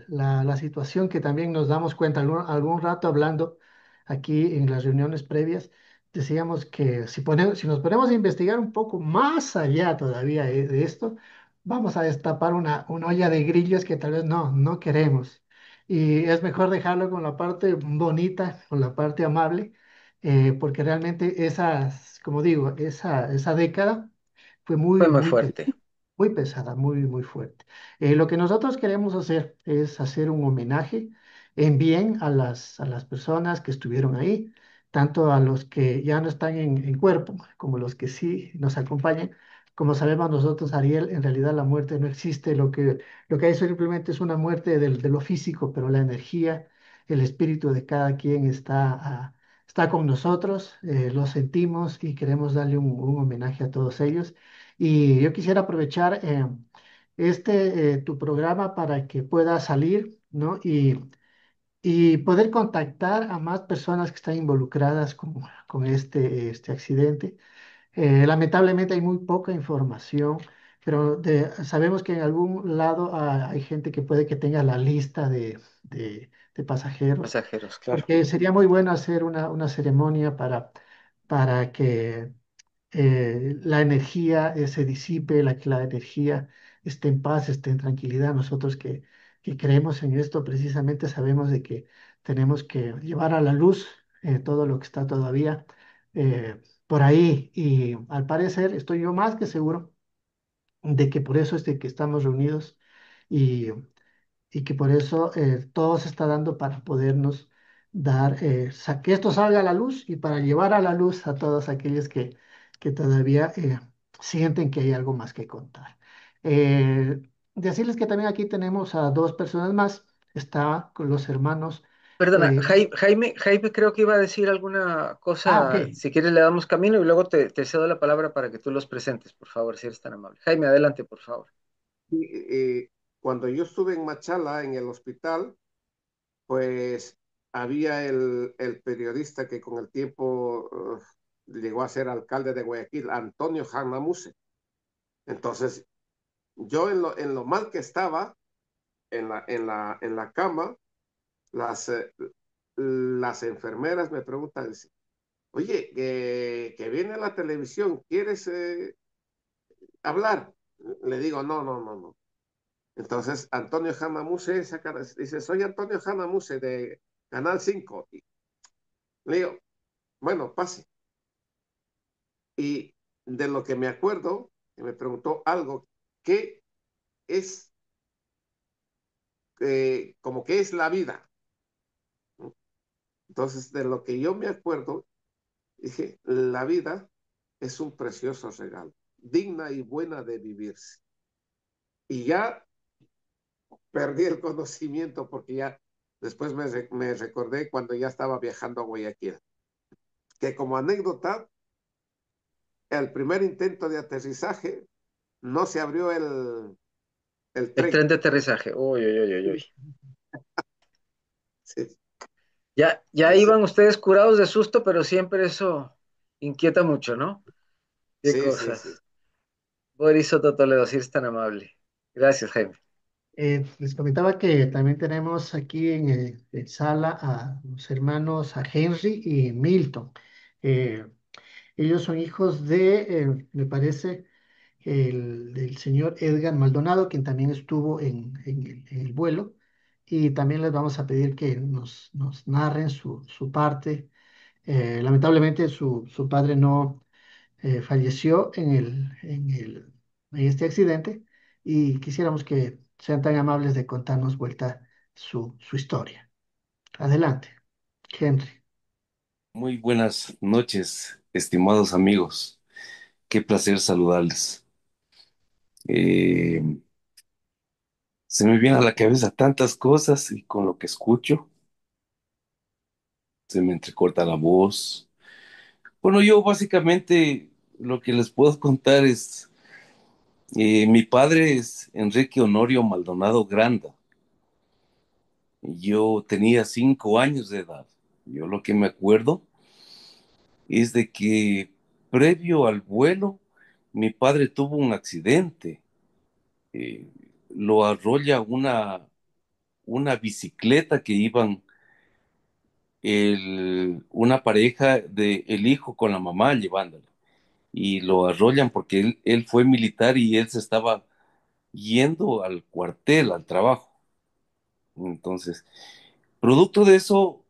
la situación que también nos damos cuenta. Algún rato hablando aquí en las reuniones previas, decíamos que si nos ponemos a investigar un poco más allá todavía de esto, vamos a destapar una olla de grillos que tal vez no queremos. Y es mejor dejarlo con la parte bonita, con la parte amable, porque realmente como digo, esa década fue Fue muy, muy muy fuerte. muy pesada, muy, muy fuerte. Lo que nosotros queremos hacer es hacer un homenaje en bien a las personas que estuvieron ahí, tanto a los que ya no están en cuerpo, como los que sí nos acompañan. Como sabemos nosotros, Ariel, en realidad la muerte no existe, lo que hay simplemente es una muerte de lo físico, pero la energía, el espíritu de cada quien está con nosotros, lo sentimos y queremos darle un homenaje a todos ellos. Y yo quisiera aprovechar tu programa para que pueda salir, ¿no? Y poder contactar a más personas que están involucradas con este accidente. Lamentablemente hay muy poca información. pero sabemos que en algún lado hay gente que puede que tenga la lista de pasajeros, Pasajeros, claro. porque sería muy bueno hacer una ceremonia para que la energía se disipe, que la energía esté en paz, esté en tranquilidad. Nosotros que creemos en esto, precisamente sabemos de que tenemos que llevar a la luz todo lo que está todavía por ahí. Y al parecer, estoy yo más que seguro de que por eso es de que estamos reunidos y, y que por eso todo se está dando para podernos dar, que esto salga a la luz y para llevar a la luz a todos aquellos que todavía sienten que hay algo más que contar. Eh, Decirles que también aquí tenemos a dos personas más, está con los hermanos. Perdona, eh, Jaime creo que iba a decir alguna ok. cosa. Si quieres, le damos camino y luego te cedo la palabra para que tú los presentes, por favor, si eres tan amable. Jaime, adelante, por favor. Y, cuando yo estuve en Machala, en el hospital, pues había el periodista que con el tiempo llegó a ser alcalde de Guayaquil, Antonio Hanamuse. Entonces, yo en lo mal que estaba, en la cama, las, las enfermeras me preguntan, oye, que viene la televisión, ¿quieres hablar? Le digo, no, no, no, no. Entonces, Antonio Hanamuse dice, soy Antonio Hanamuse de Canal 5. Y le digo, bueno, pase. Y de lo que me acuerdo, que me preguntó algo, ¿qué es, como que es la vida? Entonces, de lo que yo me acuerdo, dije, la vida es un precioso regalo, digna y buena de vivirse. Y ya perdí el conocimiento porque ya después me recordé cuando ya estaba viajando a Guayaquil, que como anécdota, el primer intento de aterrizaje no se abrió el El tren. tren de aterrizaje. Uy, uy, uy, uy, uy. Sí, Ya sí, iban ustedes curados de susto, pero siempre eso inquieta mucho, ¿no? Qué sí, sí, sí. cosas. Boris Soto Toledo, si eres tan amable. Gracias, Jaime. Les comentaba que también tenemos aquí en sala a los hermanos, a Henry y Milton. Eh, Ellos son hijos me parece, del señor Edgar Maldonado, quien también estuvo en el vuelo. Y también les vamos a pedir que nos narren su parte. Lamentablemente su padre no falleció en este accidente y quisiéramos que sean tan amables de contarnos vuelta su historia. Adelante, Henry. Muy buenas noches, estimados amigos. Qué placer saludarles. Eh, Se me vienen a la cabeza tantas cosas y con lo que escucho se me entrecorta la voz. Bueno, yo básicamente lo que les puedo contar es, mi padre es Enrique Honorio Maldonado Granda. Yo tenía 5 años de edad. Yo lo que me acuerdo es de que previo al vuelo, mi padre tuvo un accidente. eh, lo arrolla una bicicleta que iban una pareja de el hijo con la mamá llevándolo. Y lo arrollan porque él fue militar y él se estaba yendo al cuartel, al trabajo. Entonces, producto de eso,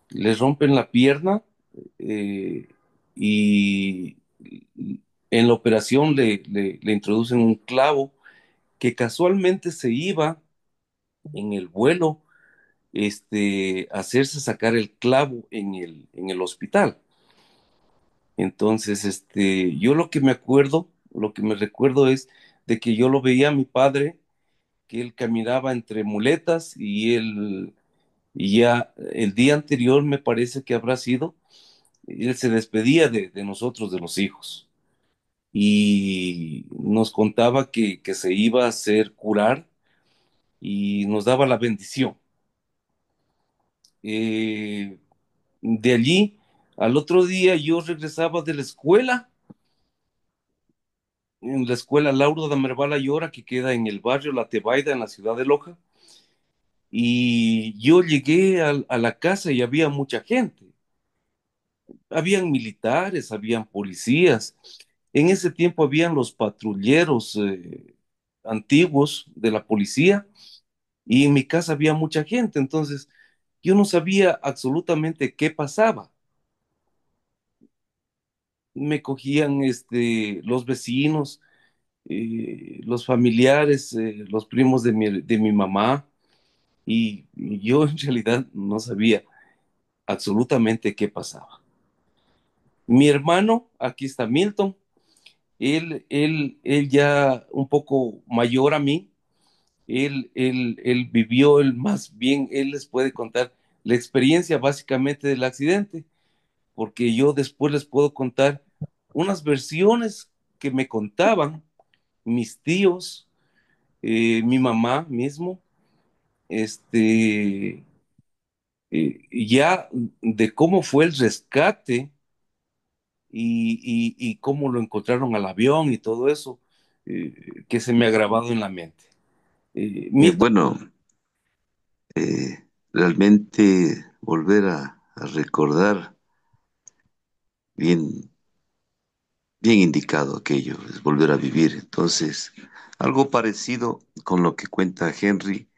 les rompen la pierna eh, y en la operación le introducen un clavo que casualmente se iba en el vuelo, hacerse sacar el clavo en el hospital. Entonces, yo lo que me acuerdo, lo que me recuerdo es de que yo lo veía a mi padre, que él caminaba entre muletas y ya el día anterior me parece que habrá sido, él se despedía de nosotros, de los hijos, y nos contaba que se iba a hacer curar y nos daba la bendición. Eh, de allí, al otro día yo regresaba de la escuela en la escuela Lauro de Mervala Llora, que queda en el barrio La Tebaida, en la ciudad de Loja, y yo llegué a la casa y había mucha gente. Habían militares, habían policías. En ese tiempo habían los patrulleros antiguos de la policía y en mi casa había mucha gente, entonces yo no sabía absolutamente qué pasaba. Me cogían los vecinos, los familiares, los primos de mi mamá, y yo en realidad no sabía absolutamente qué pasaba. Mi hermano, aquí está Milton, él ya un poco mayor a mí, él vivió, él más bien, él les puede contar la experiencia básicamente del accidente, porque yo después les puedo contar unas versiones que me contaban mis tíos, mi mamá mismo, este, ya de cómo fue el rescate y cómo lo encontraron al avión y todo eso, que se me ha grabado en la mente. Milton, Bueno, realmente volver a recordar bien, bien indicado aquello, es volver a vivir. Entonces, algo parecido con lo que cuenta Henry,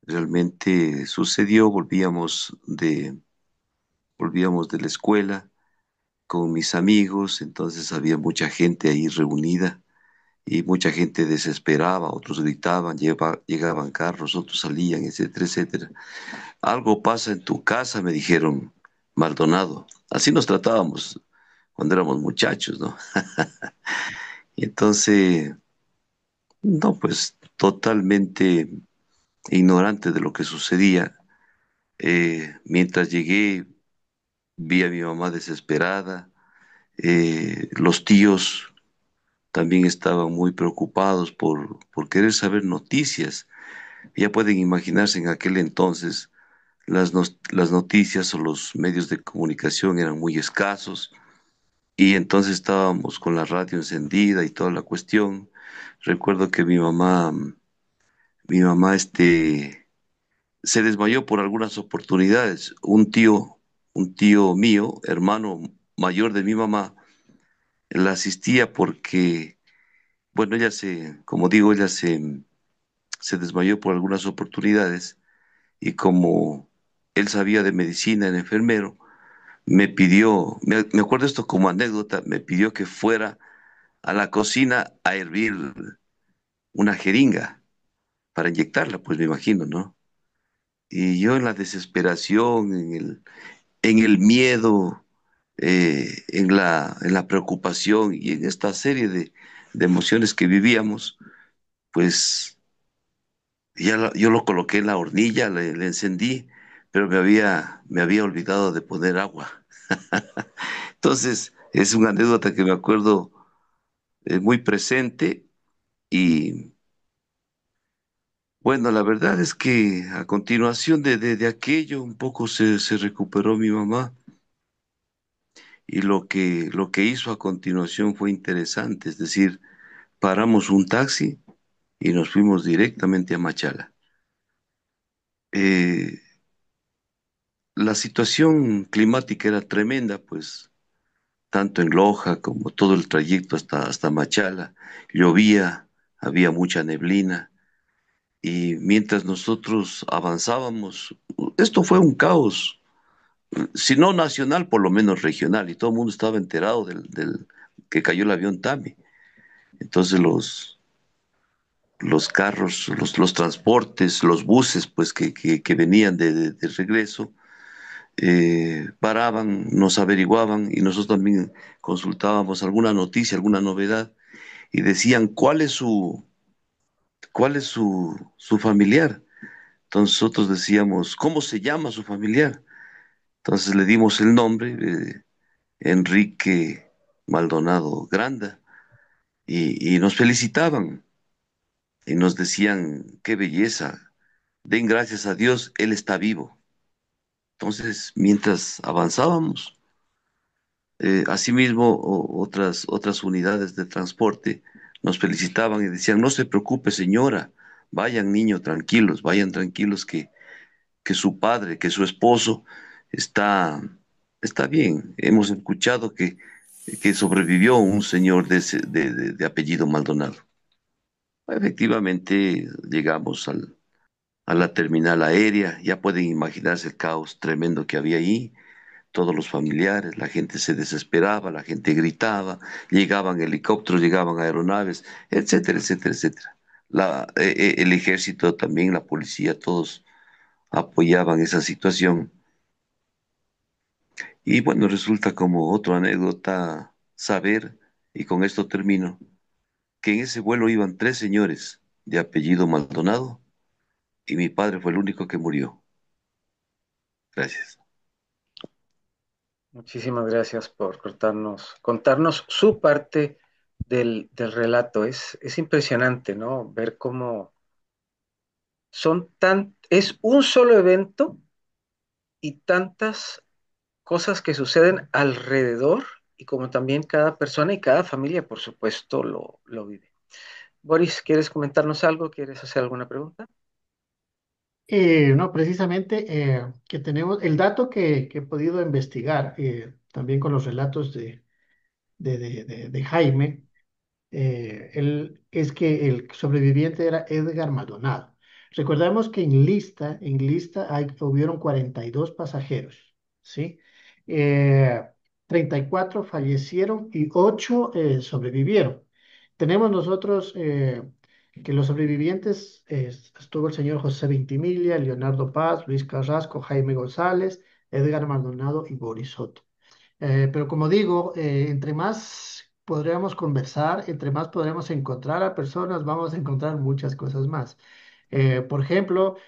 realmente sucedió, volvíamos de la escuela con mis amigos, entonces había mucha gente ahí reunida y mucha gente desesperaba, otros gritaban, llegaban carros, otros salían, etcétera, etcétera. Algo pasa en tu casa, me dijeron, Maldonado. Así nos tratábamos cuando éramos muchachos, ¿no? Y entonces, no, pues totalmente ignorante de lo que sucedía. Mientras llegué, vi a mi mamá desesperada. Los tíos también estaban muy preocupados por querer saber noticias. Ya pueden imaginarse en aquel entonces las noticias o los medios de comunicación eran muy escasos y entonces estábamos con la radio encendida y toda la cuestión. Recuerdo que mi mamá se desmayó por algunas oportunidades. Un tío mío, hermano mayor de mi mamá, la asistía porque, bueno, como digo, se desmayó por algunas oportunidades y como él sabía de medicina, era enfermero, me acuerdo esto como anécdota, me pidió que fuera a la cocina a hervir una jeringa para inyectarla, pues me imagino, ¿no? Y yo en la desesperación, en el miedo, en la preocupación y en esta serie de emociones que vivíamos, pues yo lo coloqué en la hornilla, le encendí, pero me había olvidado de poner agua. Entonces, es una anécdota que me acuerdo muy presente y bueno, la verdad es que a continuación de aquello un poco se recuperó mi mamá y lo que hizo a continuación fue interesante, es decir, paramos un taxi y nos fuimos directamente a Machala. Eh, la situación climática era tremenda, pues tanto en Loja como todo el trayecto hasta Machala, llovía, había mucha neblina. Y mientras nosotros avanzábamos, esto fue un caos, si no nacional, por lo menos regional, y todo el mundo estaba enterado del que cayó el avión Tami. Entonces los carros, los transportes, los buses, pues que venían de regreso, paraban, nos averiguaban y nosotros también consultábamos alguna noticia, alguna novedad, y decían cuál es su familiar. Entonces nosotros decíamos, ¿cómo se llama su familiar? Entonces le dimos el nombre, Enrique Maldonado Granda, y nos felicitaban y nos decían, qué belleza, den gracias a Dios, Él está vivo. Entonces, mientras avanzábamos, asimismo otras unidades de transporte nos felicitaban y decían, no se preocupe señora, vayan niños tranquilos, vayan tranquilos que su padre, que su esposo está, está bien. Hemos escuchado que sobrevivió un señor de apellido Maldonado. Efectivamente, llegamos a la terminal aérea, ya pueden imaginarse el caos tremendo que había ahí, todos los familiares, la gente se desesperaba, la gente gritaba, llegaban helicópteros, llegaban aeronaves, etcétera, etcétera, etcétera. El ejército también, la policía, todos apoyaban esa situación. Y bueno, resulta como otra anécdota saber, y con esto termino, que en ese vuelo iban tres señores de apellido Maldonado y mi padre fue el único que murió. Gracias. Muchísimas gracias por contarnos su parte del relato. Es impresionante, ¿no? Ver cómo es un solo evento y tantas cosas que suceden alrededor y como también cada persona y cada familia, por supuesto, lo vive. Boris, ¿quieres comentarnos algo? ¿Quieres hacer alguna pregunta? No, precisamente que tenemos el dato que he podido investigar también con los relatos de Jaime. Es que el sobreviviente era Edgar Maldonado. Recordemos que en lista hubieron 42 pasajeros, ¿sí? Eh, 34 fallecieron y 8 sobrevivieron. Tenemos nosotros que los sobrevivientes estuvo el señor José Vintimilla, Leonardo Paz, Luis Carrasco, Jaime González, Edgar Maldonado y Boris Soto. Pero como digo, entre más podríamos conversar, entre más podremos encontrar a personas, vamos a encontrar muchas cosas más. Por ejemplo,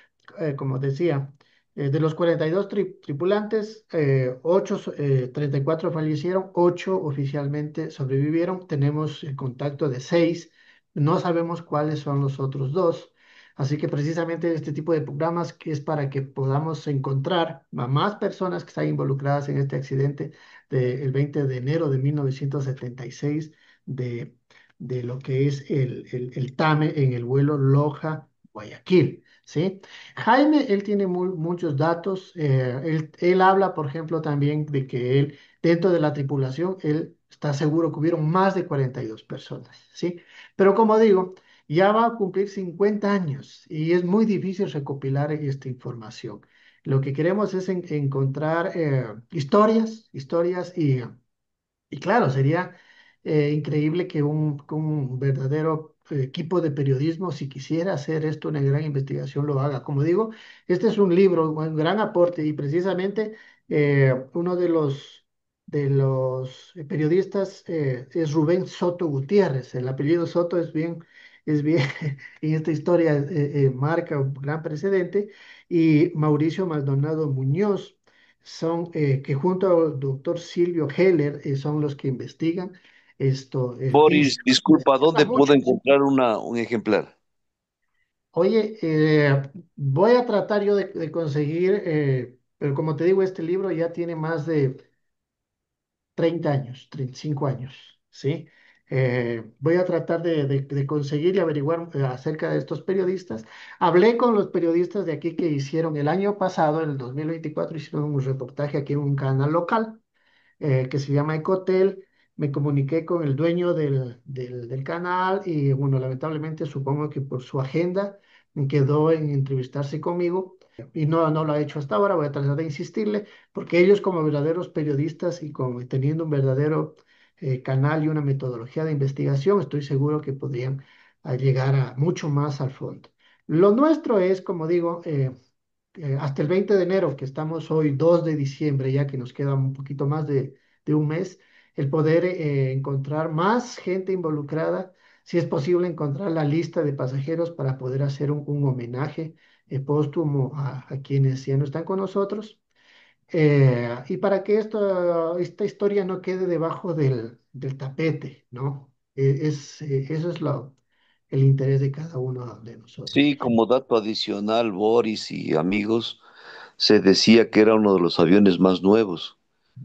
como decía, de los 42 tripulantes, 34 fallecieron, 8 oficialmente sobrevivieron. Tenemos el contacto de 6, no sabemos cuáles son los otros dos. Así que precisamente este tipo de programas que es para que podamos encontrar a más personas que están involucradas en este accidente del 20 de enero de 1976 de, de lo que es el TAME en el vuelo Loja-Guayaquil, ¿sí? Jaime, él tiene muchos datos. Él habla, por ejemplo, también de que él, dentro de la tripulación, él está seguro que hubieron más de 42 personas, ¿sí? Pero como digo, ya va a cumplir 50 años y es muy difícil recopilar esta información. Lo que queremos es encontrar historias y claro, sería increíble que un verdadero equipo de periodismo, si quisiera hacer esto una gran investigación, lo haga. Como digo, este es un libro, un gran aporte y precisamente uno de los periodistas es Rubén Soto Gutiérrez. El apellido Soto es bien, en esta historia marca un gran precedente y Mauricio Maldonado Muñoz que junto al doctor Silvio Heller son los que investigan esto. Y Boris, disculpa, se habla ¿dónde puedo mucho, ¿sí? encontrar un ejemplar? Oye, voy a tratar yo de conseguir, pero como te digo, este libro ya tiene más de 30 años, 35 años, ¿sí? Voy a tratar de conseguir y averiguar acerca de estos periodistas. Hablé con los periodistas de aquí que hicieron el año pasado, en el 2024, hicieron un reportaje aquí en un canal local que se llama Ecotel. Me comuniqué con el dueño del canal y bueno, lamentablemente supongo que por su agenda quedó en entrevistarse conmigo y no lo ha hecho hasta ahora. Voy a tratar de insistirle porque ellos como verdaderos periodistas y como teniendo un verdadero canal y una metodología de investigación, estoy seguro que podrían llegar a mucho más al fondo. Lo nuestro es, como digo, hasta el 20 de enero, que estamos hoy 2 de diciembre, ya que nos queda un poquito más de un mes, el poder encontrar más gente involucrada, si es posible encontrar la lista de pasajeros para poder hacer un homenaje póstumo a quienes ya no están con nosotros, y para que esta historia no quede debajo del tapete, ¿no? Eso es el interés de cada uno de nosotros. Sí, como dato adicional, Boris y amigos, se decía que era uno de los aviones más nuevos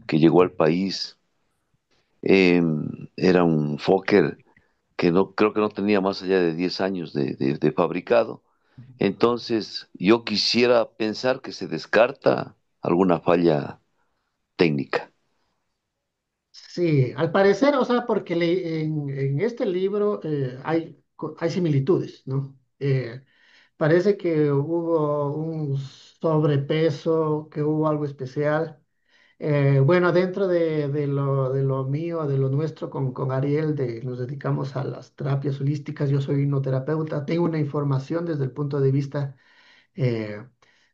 que llegó al país. Era un Fokker que no creo que no tenía más allá de 10 años de fabricado. Entonces, yo quisiera pensar que se descarta alguna falla técnica. Sí, al parecer, o sea, porque en este libro hay similitudes, ¿no? Parece que hubo un sobrepeso, que hubo algo especial. Bueno, dentro de lo mío, de lo nuestro con Ariel, nos dedicamos a las terapias holísticas. Yo soy hipnoterapeuta, tengo una información desde el punto de vista eh,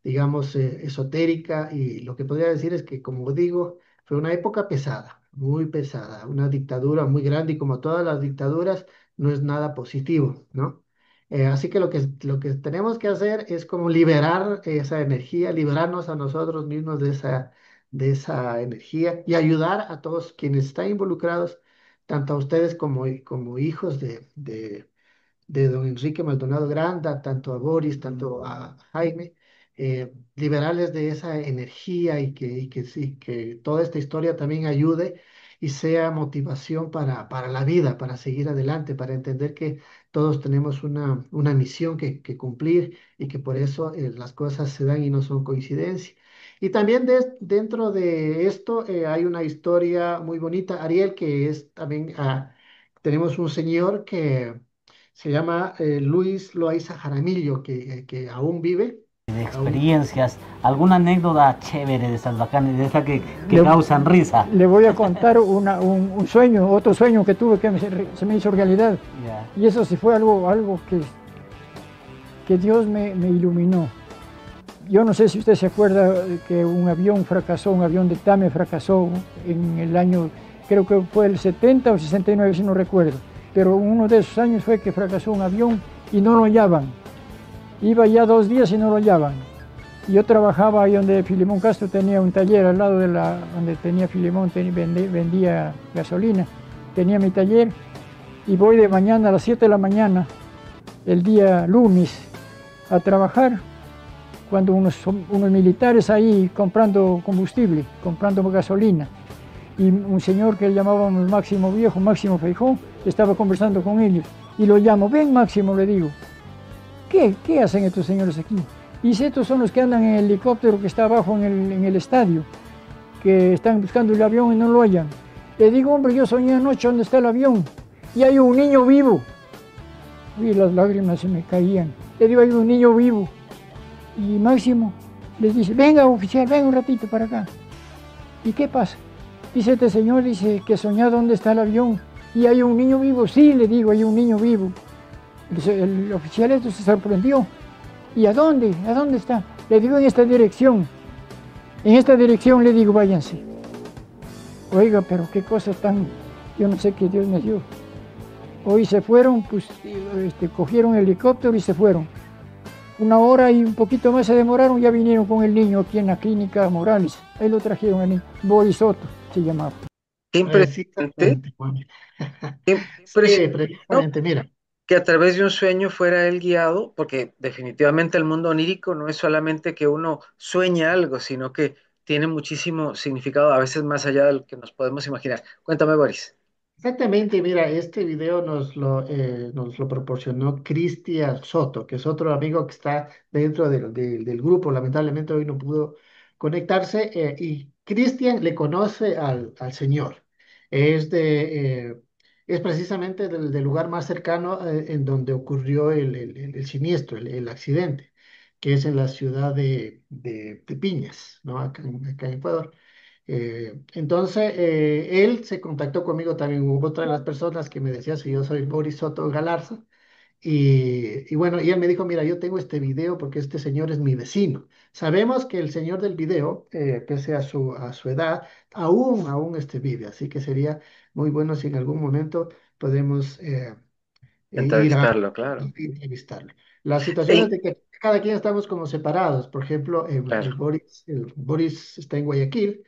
digamos, esotérica, y lo que podría decir es que, como digo, fue una época pesada, muy pesada, una dictadura muy grande, y como todas las dictaduras, no es nada positivo, ¿no? Así que lo que tenemos que hacer es como liberar esa energía, liberarnos a nosotros mismos de esa energía, y ayudar a todos quienes están involucrados, tanto a ustedes como hijos de don Enrique Maldonado Granda, tanto a Boris, tanto a Jaime, liberarles de esa energía, y que sí, que toda esta historia también ayude y sea motivación para la vida, para seguir adelante, para entender que todos tenemos una misión que cumplir, y que por eso las cosas se dan y no son coincidencia. Y también dentro de esto hay una historia muy bonita, Ariel, que es también, tenemos un señor que se llama Luis Loaiza Jaramillo, que aún vive. De Aún, experiencias, alguna anécdota chévere de estas bacanas, de esas que Le, causan risa. le voy a contar un sueño, otro sueño que tuve que se me hizo realidad. Ya. Y eso sí fue algo que Dios me iluminó. Yo no sé si usted se acuerda que un avión fracasó, un avión de TAME fracasó en el año, creo que fue el 70 o 69, si no recuerdo. Pero uno de esos años fue que fracasó un avión y no lo hallaban. Iba ya 2 días y no lo hallaban. Yo trabajaba ahí donde Filemón Castro tenía un taller, al lado de donde tenía Filemón, vendía gasolina. Tenía mi taller, y voy de mañana a las 7 de la mañana, el día lunes, a trabajar, cuando unos militares ahí comprando combustible, comprando gasolina. Y un señor que llamábamos Máximo Viejo, Máximo Feijó, estaba conversando con ellos. Y lo llamo: ven Máximo, le digo, ¿qué hacen estos señores aquí? Y dice: estos son los que andan en el helicóptero que está abajo en el estadio, que están buscando el avión y no lo hallan. Le digo: hombre, yo soñé anoche dónde está el avión, y hay un niño vivo. Y las lágrimas se me caían. Le digo: hay un niño vivo. Y Máximo les dice: venga oficial, venga un ratito para acá. ¿Y qué pasa? Dice este señor, dice que soñó dónde está el avión y hay un niño vivo. Sí, le digo, hay un niño vivo. El oficial esto se sorprendió. ¿Y a dónde? ¿A dónde está? Le digo: en esta dirección. En esta dirección, le digo, váyanse. Oiga, pero qué cosa tan, yo no sé qué Dios me dio. Hoy se fueron, pues cogieron el helicóptero y se fueron. 1 hora y un poquito más se demoraron, ya vinieron con el niño aquí en la clínica Morales. Ahí lo trajeron al niño, Boris Soto se llamaba. Qué sí, impresionante, exactamente, Juan. qué Sí, impresionante, ¿no? precisamente, mira. Que a través de un sueño fuera él guiado, porque definitivamente el mundo onírico no es solamente que uno sueña algo, sino que tiene muchísimo significado, a veces más allá de lo que nos podemos imaginar. Cuéntame, Boris. Exactamente, mira, este video nos lo proporcionó Cristian Soto, que es otro amigo que está dentro del grupo. Lamentablemente hoy no pudo conectarse, y Cristian le conoce al señor. Es, es precisamente del lugar más cercano en donde ocurrió el siniestro, el accidente, que es en la ciudad de Piñas, ¿no? Acá en Ecuador. Entonces, él se contactó conmigo también. Hubo otra de las personas que me decía si yo soy Boris Soto Galarza. Y bueno, y él me dijo: mira, yo tengo este video porque este señor es mi vecino. Sabemos que el señor del video, pese a su edad, aún vive. Así que sería muy bueno si en algún momento podemos ir a Entrevistarlo, claro. entrevistarle. La situación es Ey, de que cada quien estamos como separados. Por ejemplo, claro, El Boris está en Guayaquil,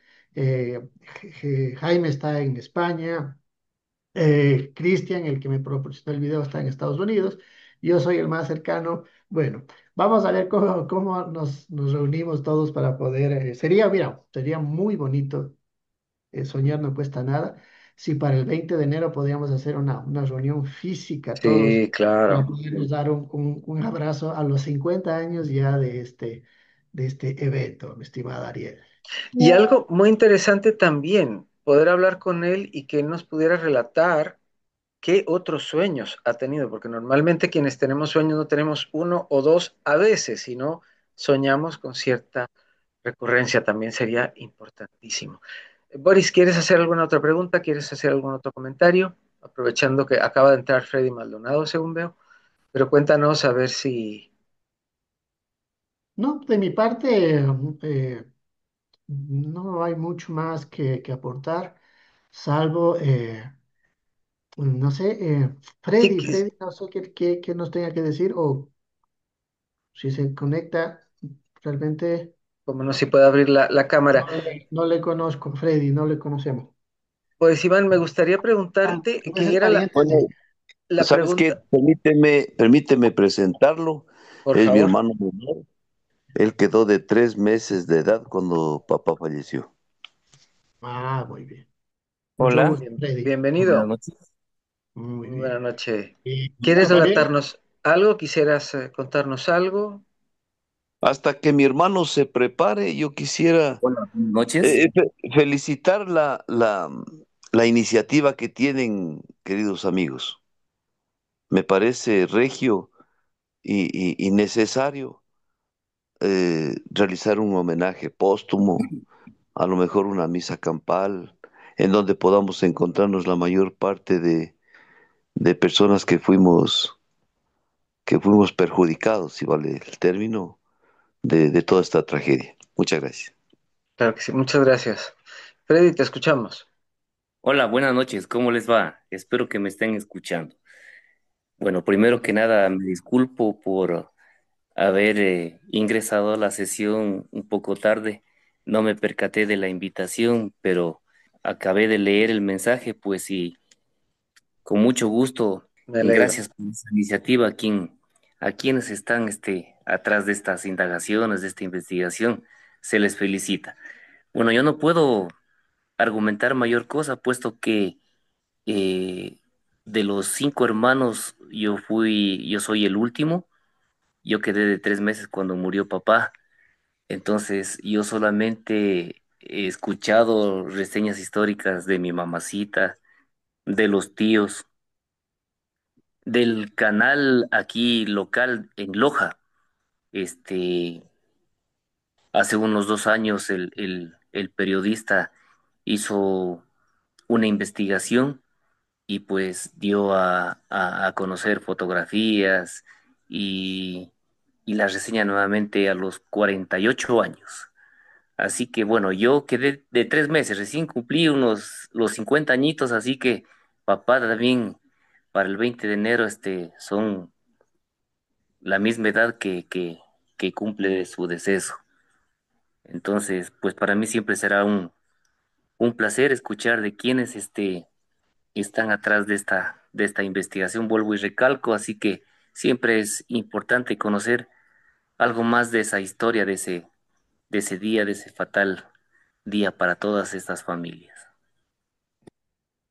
Jaime está en España, Cristian, el que me proporcionó el video, está en Estados Unidos. Yo soy el más cercano. Bueno, vamos a ver cómo nos reunimos todos para poder. Sería, mira, sería muy bonito. Soñar no cuesta nada. si para el 20 de enero podíamos hacer una reunión física todos Sí, para claro. podernos dar un abrazo a los 50 años ya de este evento, mi estimada Ariel. Y algo muy interesante también, poder hablar con él y que él nos pudiera relatar qué otros sueños ha tenido, porque normalmente quienes tenemos sueños no tenemos uno o dos a veces, sino soñamos con cierta recurrencia, también sería importantísimo. Boris, ¿quieres hacer alguna otra pregunta? ¿Quieres hacer algún otro comentario? Aprovechando que acaba de entrar Freddy Maldonado, según veo, pero cuéntanos a ver si... No, de mi parte, no hay mucho más que aportar, salvo, no sé, Sí, Freddy, no sé qué nos tenga que decir o si se conecta, realmente como no se puede abrir la cámara. no le conozco, Freddy, no le conocemos. Pues Iván, me gustaría Ah, preguntarte debe quién ser era pariente Bueno, de... la ¿sabes qué? pregunta, Permíteme presentarlo. por Es mi favor. hermano menor. Él quedó de 3 meses de edad cuando papá falleció. Ah, muy bien. Mucho Hola, gusto, Freddy. buenas Bienvenido. noches. Muy Muy buena bien. noche. ¿Quieres Bueno, Gabriel, relatarnos algo? ¿Quisieras contarnos algo? Hasta que mi hermano se prepare, yo quisiera Hola, buenas noches. felicitar la iniciativa que tienen, queridos amigos. Me parece regio y necesario realizar un homenaje póstumo, a lo mejor una misa campal, en donde podamos encontrarnos la mayor parte de personas que fuimos perjudicados, si vale el término, de toda esta tragedia. Muchas gracias. Claro que sí, muchas gracias. Freddy, te escuchamos. Hola, buenas noches. ¿Cómo les va? Espero que me estén escuchando. Bueno, primero que nada, me disculpo por haber ingresado a la sesión un poco tarde. No me percaté de la invitación, pero acabé de leer el mensaje, pues sí, con mucho gusto. Me alegro. Gracias por esta iniciativa. A quienes están atrás de estas indagaciones, de esta investigación, se les felicita. Bueno, yo no puedo argumentar mayor cosa, puesto que eh, de los 5 hermanos, yo soy el último. Yo quedé de 3 meses cuando murió papá. Entonces, yo solamente he escuchado reseñas históricas de mi mamacita, de los tíos, del canal aquí local en Loja. Este, hace unos 2 años el periodista hizo una investigación y pues dio a conocer fotografías y, y la reseña nuevamente a los 48 años. Así que bueno, yo quedé de 3 meses, recién cumplí los 50 añitos, así que papá también para el 20 de enero son la misma edad que cumple de su deceso. Entonces, pues para mí siempre será un placer escuchar de quienes están atrás de esta investigación, vuelvo y recalco, así que siempre es importante conocer algo más de esa historia, de ese día, de ese fatal día para todas estas familias.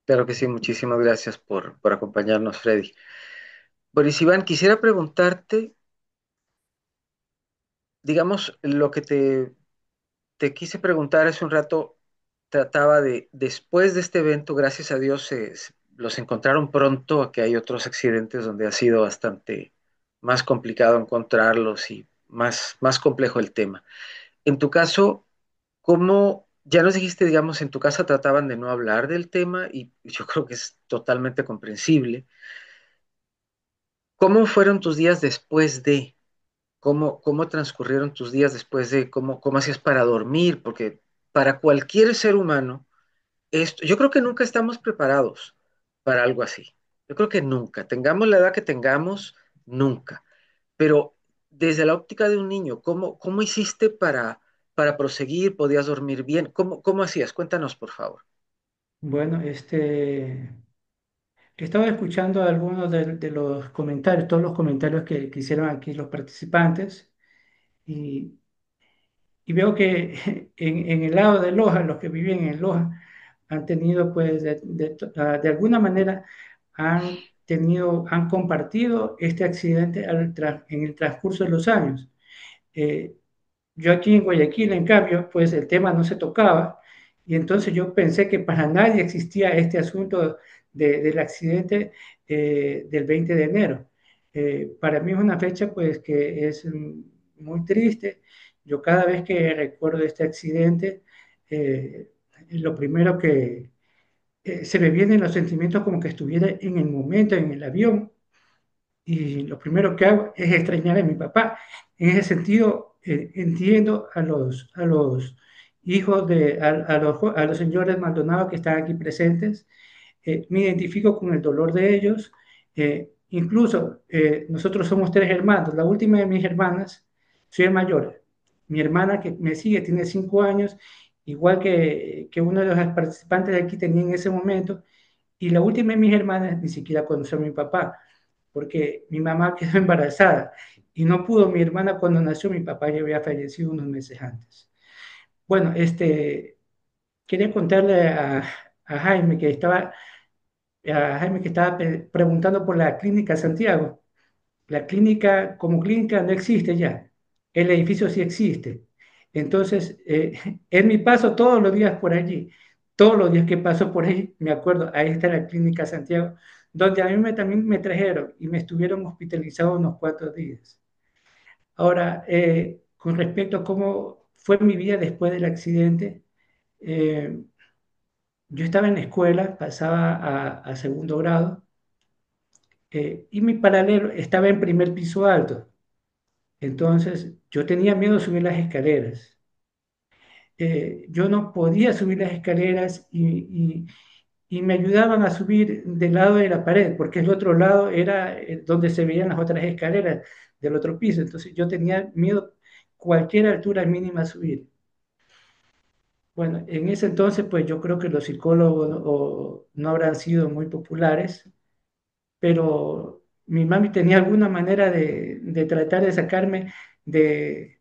Claro que sí, muchísimas gracias por acompañarnos, Freddy. Boris Iván, quisiera preguntarte, digamos, lo que te quise preguntar hace un rato, trataba de, después de este evento, gracias a Dios, los encontraron pronto, que hay otros accidentes donde ha sido bastante más complicado encontrarlos y más complejo el tema. En tu caso, ¿cómo, ya nos dijiste, digamos, en tu casa trataban de no hablar del tema y yo creo que es totalmente comprensible? ¿Cómo fueron tus días después de? ¿Cómo transcurrieron tus días después de? ¿Cómo hacías para dormir? Porque para cualquier ser humano, yo creo que nunca estamos preparados para algo así. Yo creo que nunca. Tengamos la edad que tengamos, nunca. Pero desde la óptica de un niño, ¿cómo hiciste para proseguir? ¿Podías dormir bien? ¿Cómo hacías? Cuéntanos, por favor. Bueno, estaba escuchando algunos de los comentarios, todos los comentarios que hicieron aquí los participantes, y, y veo que en el lado de Loja, los que viven en Loja, han tenido, pues, de alguna manera, han compartido este accidente en el transcurso de los años. Eh, yo aquí en Guayaquil, en cambio, pues el tema no se tocaba y entonces yo pensé que para nadie existía este asunto del accidente del 20 de enero. Para mí es una fecha pues que es muy triste. Yo cada vez que recuerdo este accidente, eh, lo primero que se me vienen los sentimientos como que estuviera en el momento, en el avión, y lo primero que hago es extrañar a mi papá. En ese sentido, entiendo a los hijos a los señores Maldonado que están aquí presentes, me identifico con el dolor de ellos. Incluso nosotros somos tres hermanos. La última de mis hermanas, soy el mayor. Mi hermana que me sigue tiene 5 años, igual que uno de los participantes de aquí tenía en ese momento. Y la última de mis hermanas ni siquiera conoció a mi papá, porque mi mamá quedó embarazada y no pudo mi hermana cuando nació, mi papá ya había fallecido unos meses antes. Bueno, quería contarle a Jaime que estaba preguntando por la Clínica Santiago. La clínica como clínica no existe ya, el edificio sí existe. Entonces, en mi paso todos los días por allí, todos los días que paso por ahí, me acuerdo, ahí está la Clínica Santiago, donde a mí también me trajeron y me estuvieron hospitalizados unos 4 días. Ahora, con respecto a cómo fue mi vida después del accidente, eh, yo estaba en la escuela, pasaba a segundo grado, y mi paralelo estaba en primer piso alto. Entonces, yo tenía miedo de subir las escaleras. Yo no podía subir las escaleras y me ayudaban a subir del lado de la pared, porque el otro lado era donde se veían las otras escaleras del otro piso. Entonces, yo tenía miedo cualquier altura mínima a subir. Bueno, en ese entonces, pues yo creo que los psicólogos no habrán sido muy populares, pero mi mami tenía alguna manera de tratar de sacarme de,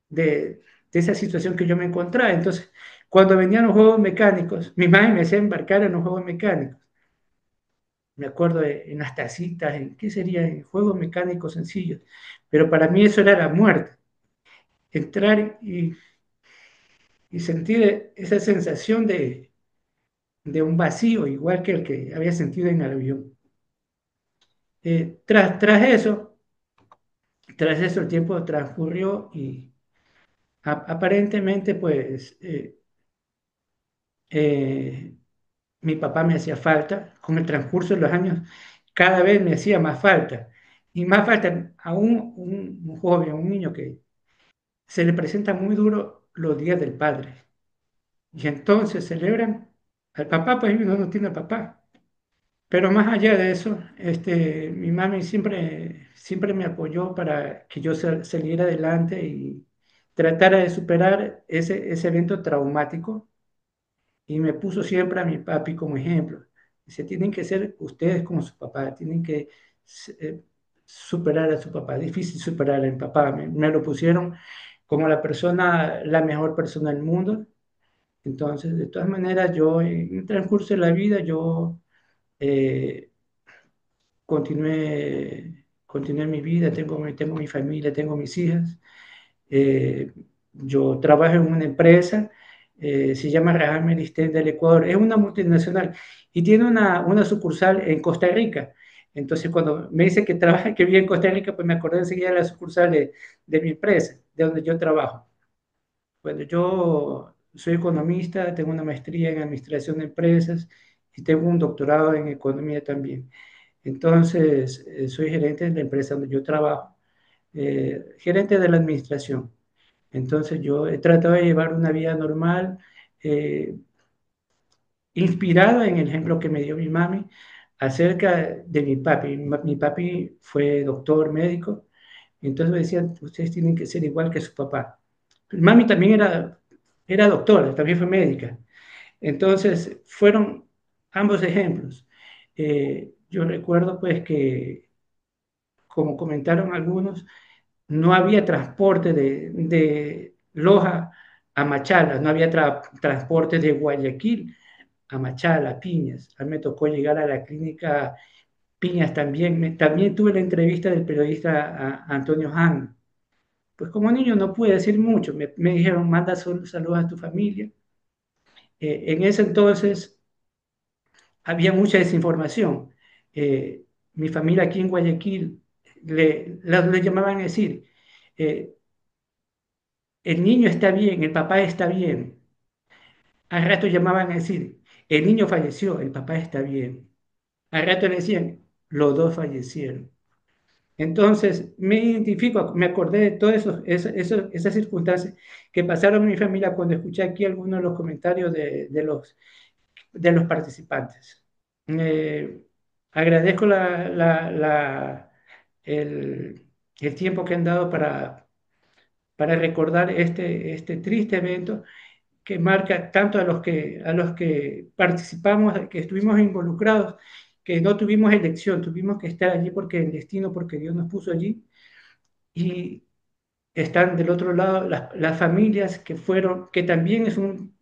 de esa situación que yo me encontraba. Entonces, cuando venían los juegos mecánicos, mi madre me hacía embarcar en los juegos mecánicos. Me acuerdo en las tacitas, en qué sería, en juegos mecánicos sencillos. Pero para mí eso era la muerte. Entrar y sentir esa sensación de un vacío, igual que el que había sentido en el avión. Tras eso el tiempo transcurrió y aparentemente pues eh, mi papá me hacía falta, con el transcurso de los años cada vez me hacía más falta, y más falta a un joven, a un niño que se le presenta muy duro los días del padre, y entonces celebran al papá, pues uno no tiene papá, pero más allá de eso, mi mami siempre me apoyó para que yo saliera adelante y tratara de superar ese evento traumático y me puso siempre a mi papi como ejemplo. Dice, tienen que ser ustedes como su papá, tienen que eh, superar a su papá. Difícil superar a mi papá. Me lo pusieron como la mejor persona del mundo. Entonces, de todas maneras, yo en el transcurso de la vida, yo eh, continué mi vida, tengo mi familia, tengo mis hijas. Eh, yo trabajo en una empresa, se llama Raham Elistén del Ecuador, es una multinacional y tiene una sucursal en Costa Rica. Entonces, cuando me dice que trabaja, que vive en Costa Rica, pues me acordé enseguida de la sucursal de mi empresa, de donde yo trabajo. Bueno, yo soy economista, tengo una maestría en administración de empresas y tengo un doctorado en economía también. Entonces, soy gerente de la empresa donde yo trabajo, gerente de la administración. Entonces yo he tratado de llevar una vida normal, eh, inspirada en el ejemplo que me dio mi mami acerca de mi papi. Mi papi fue doctor médico, entonces me decían, ustedes tienen que ser igual que su papá. Mami también era doctora, también fue médica. Entonces fueron ambos ejemplos. Yo recuerdo pues que, como comentaron algunos, no había transporte de Loja a Machala, no había transporte de Guayaquil a Machala, Piñas. A mí me tocó llegar a la clínica Piñas también. También tuve la entrevista del periodista Antonio Han. Pues como niño no pude decir mucho. Me dijeron, manda saludos a tu familia. En ese entonces había mucha desinformación. Eh, Mi familia aquí en Guayaquil le llamaban a decir, eh, el niño está bien, el papá está bien. Al rato llamaban a decir, el niño falleció, el papá está bien. Al rato le decían, los dos fallecieron. Entonces me identifico, me acordé de todas esas circunstancias que pasaron en mi familia cuando escuché aquí algunos de los comentarios de los participantes. Eh, Agradezco el, el tiempo que han dado para recordar este triste evento que marca tanto a los que participamos, que estuvimos involucrados, que no tuvimos elección, tuvimos que estar allí porque el destino, porque Dios nos puso allí, y están del otro lado las familias que también es un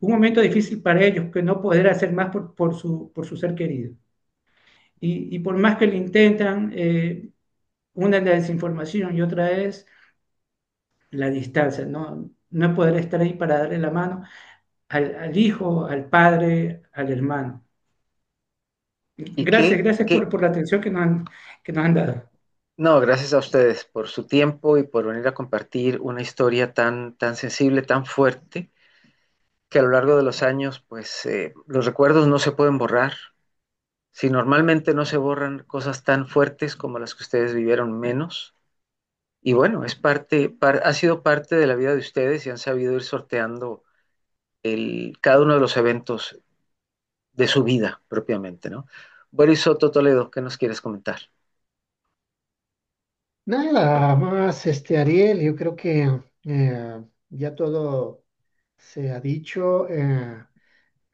momento difícil para ellos, que no poder hacer más por su ser querido. Y por más que lo intentan, una es la desinformación y otra es la distancia, no poder estar ahí para darle la mano al hijo, al padre, al hermano. Y Gracias, gracias por la atención que nos han dado. no, gracias a ustedes por su tiempo y por venir a compartir una historia tan, tan sensible, tan fuerte, que a lo largo de los años, pues los recuerdos no se pueden borrar. Si normalmente no se borran cosas tan fuertes como las que ustedes vivieron, menos. Y bueno, ha sido parte de la vida de ustedes y han sabido ir sorteando cada uno de los eventos de su vida propiamente, ¿no? Boris Soto Toledo, ¿qué nos quieres comentar? Nada más, Ariel, yo creo que ya todo se ha dicho.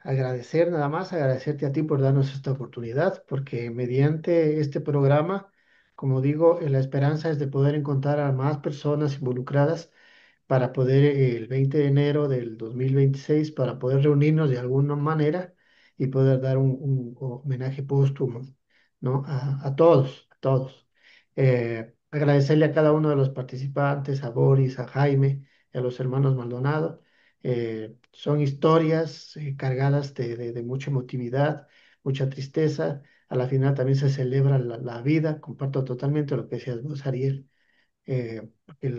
Agradecer nada más, agradecerte a ti por darnos esta oportunidad, porque mediante este programa, como digo, la esperanza es de poder encontrar a más personas involucradas para poder el 20 de enero del 2026 para poder reunirnos de alguna manera y poder dar un homenaje póstumo, ¿no? A todos, a todos. Agradecerle a cada uno de los participantes, a Boris, a Jaime, y a los hermanos Maldonado. Son historias cargadas de mucha emotividad, mucha tristeza. A la final también se celebra la vida. Comparto totalmente lo que decías vos, Ariel, porque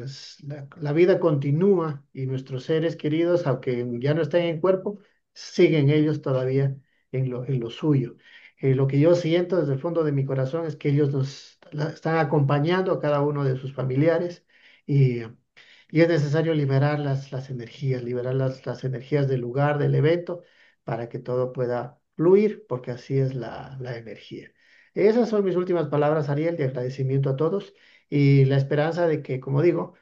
la vida continúa y nuestros seres queridos, aunque ya no estén en cuerpo, siguen ellos todavía en lo suyo. Lo que yo siento desde el fondo de mi corazón es que ellos están acompañando a cada uno de sus familiares y, y es necesario liberar las energías, liberar las energías del lugar, del evento, para que todo pueda fluir, porque así es la energía. Esas son mis últimas palabras, Ariel, de agradecimiento a todos y la esperanza de que, como digo,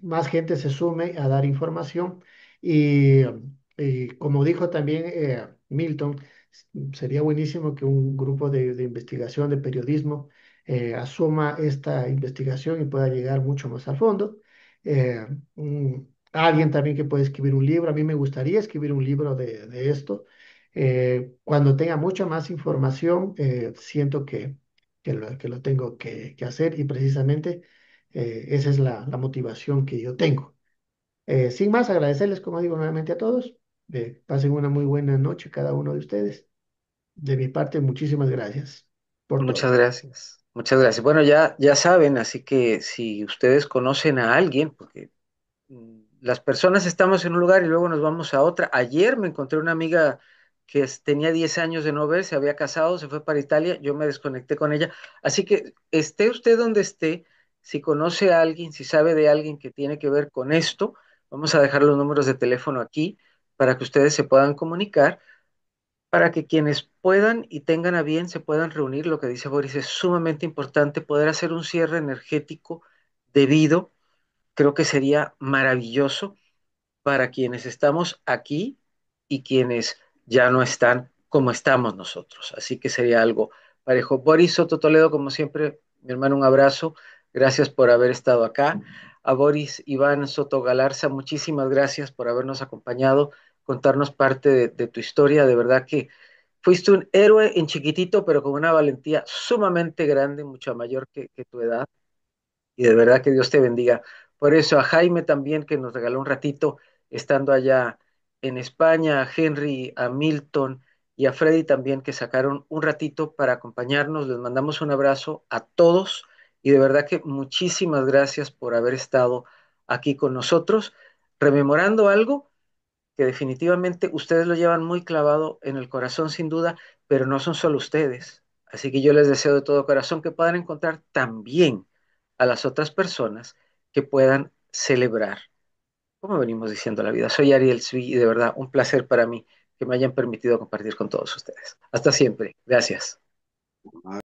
más gente se sume a dar información y como dijo también Milton, sería buenísimo que un grupo de investigación, de periodismo, asuma esta investigación y pueda llegar mucho más al fondo. Alguien también que puede escribir un libro, a mí me gustaría escribir un libro de esto. Cuando tenga mucha más información, siento que lo tengo que hacer y precisamente esa es la motivación que yo tengo. Sin más, agradecerles, como digo, nuevamente a todos. Pasen una muy buena noche cada uno de ustedes. De mi parte, muchísimas gracias por Muchas todo. gracias. Muchas gracias. Bueno, ya saben, así que si ustedes conocen a alguien, porque las personas estamos en un lugar y luego nos vamos a otra. Ayer me encontré una amiga que tenía 10 años de no ver, se había casado, se fue para Italia, yo me desconecté con ella. Así que esté usted donde esté, si conoce a alguien, si sabe de alguien que tiene que ver con esto, vamos a dejar los números de teléfono aquí para que ustedes se puedan comunicar, para que quienes puedan y tengan a bien se puedan reunir. Lo que dice Boris es sumamente importante, poder hacer un cierre energético debido, creo que sería maravilloso para quienes estamos aquí y quienes ya no están como estamos nosotros. Así que sería algo parejo. Boris Soto Toledo, como siempre, mi hermano, un abrazo. Gracias por haber estado acá. A Boris Iván Soto Galarza, muchísimas gracias por habernos acompañado. contarnos parte de tu historia. De verdad que fuiste un héroe en chiquitito, pero con una valentía sumamente grande, mucho mayor que tu edad. Y de verdad que Dios te bendiga. Por eso a Jaime también, que nos regaló un ratito estando allá en España, a Henry, a Milton y a Freddy también, que sacaron un ratito para acompañarnos. Les mandamos un abrazo a todos y de verdad que muchísimas gracias por haber estado aquí con nosotros, rememorando algo que definitivamente ustedes lo llevan muy clavado en el corazón sin duda, pero no son solo ustedes. Así que yo les deseo de todo corazón que puedan encontrar también a las otras personas que puedan celebrar, como venimos diciendo la vida. Soy Ariel Sui y de verdad un placer para mí que me hayan permitido compartir con todos ustedes. Hasta siempre. Gracias.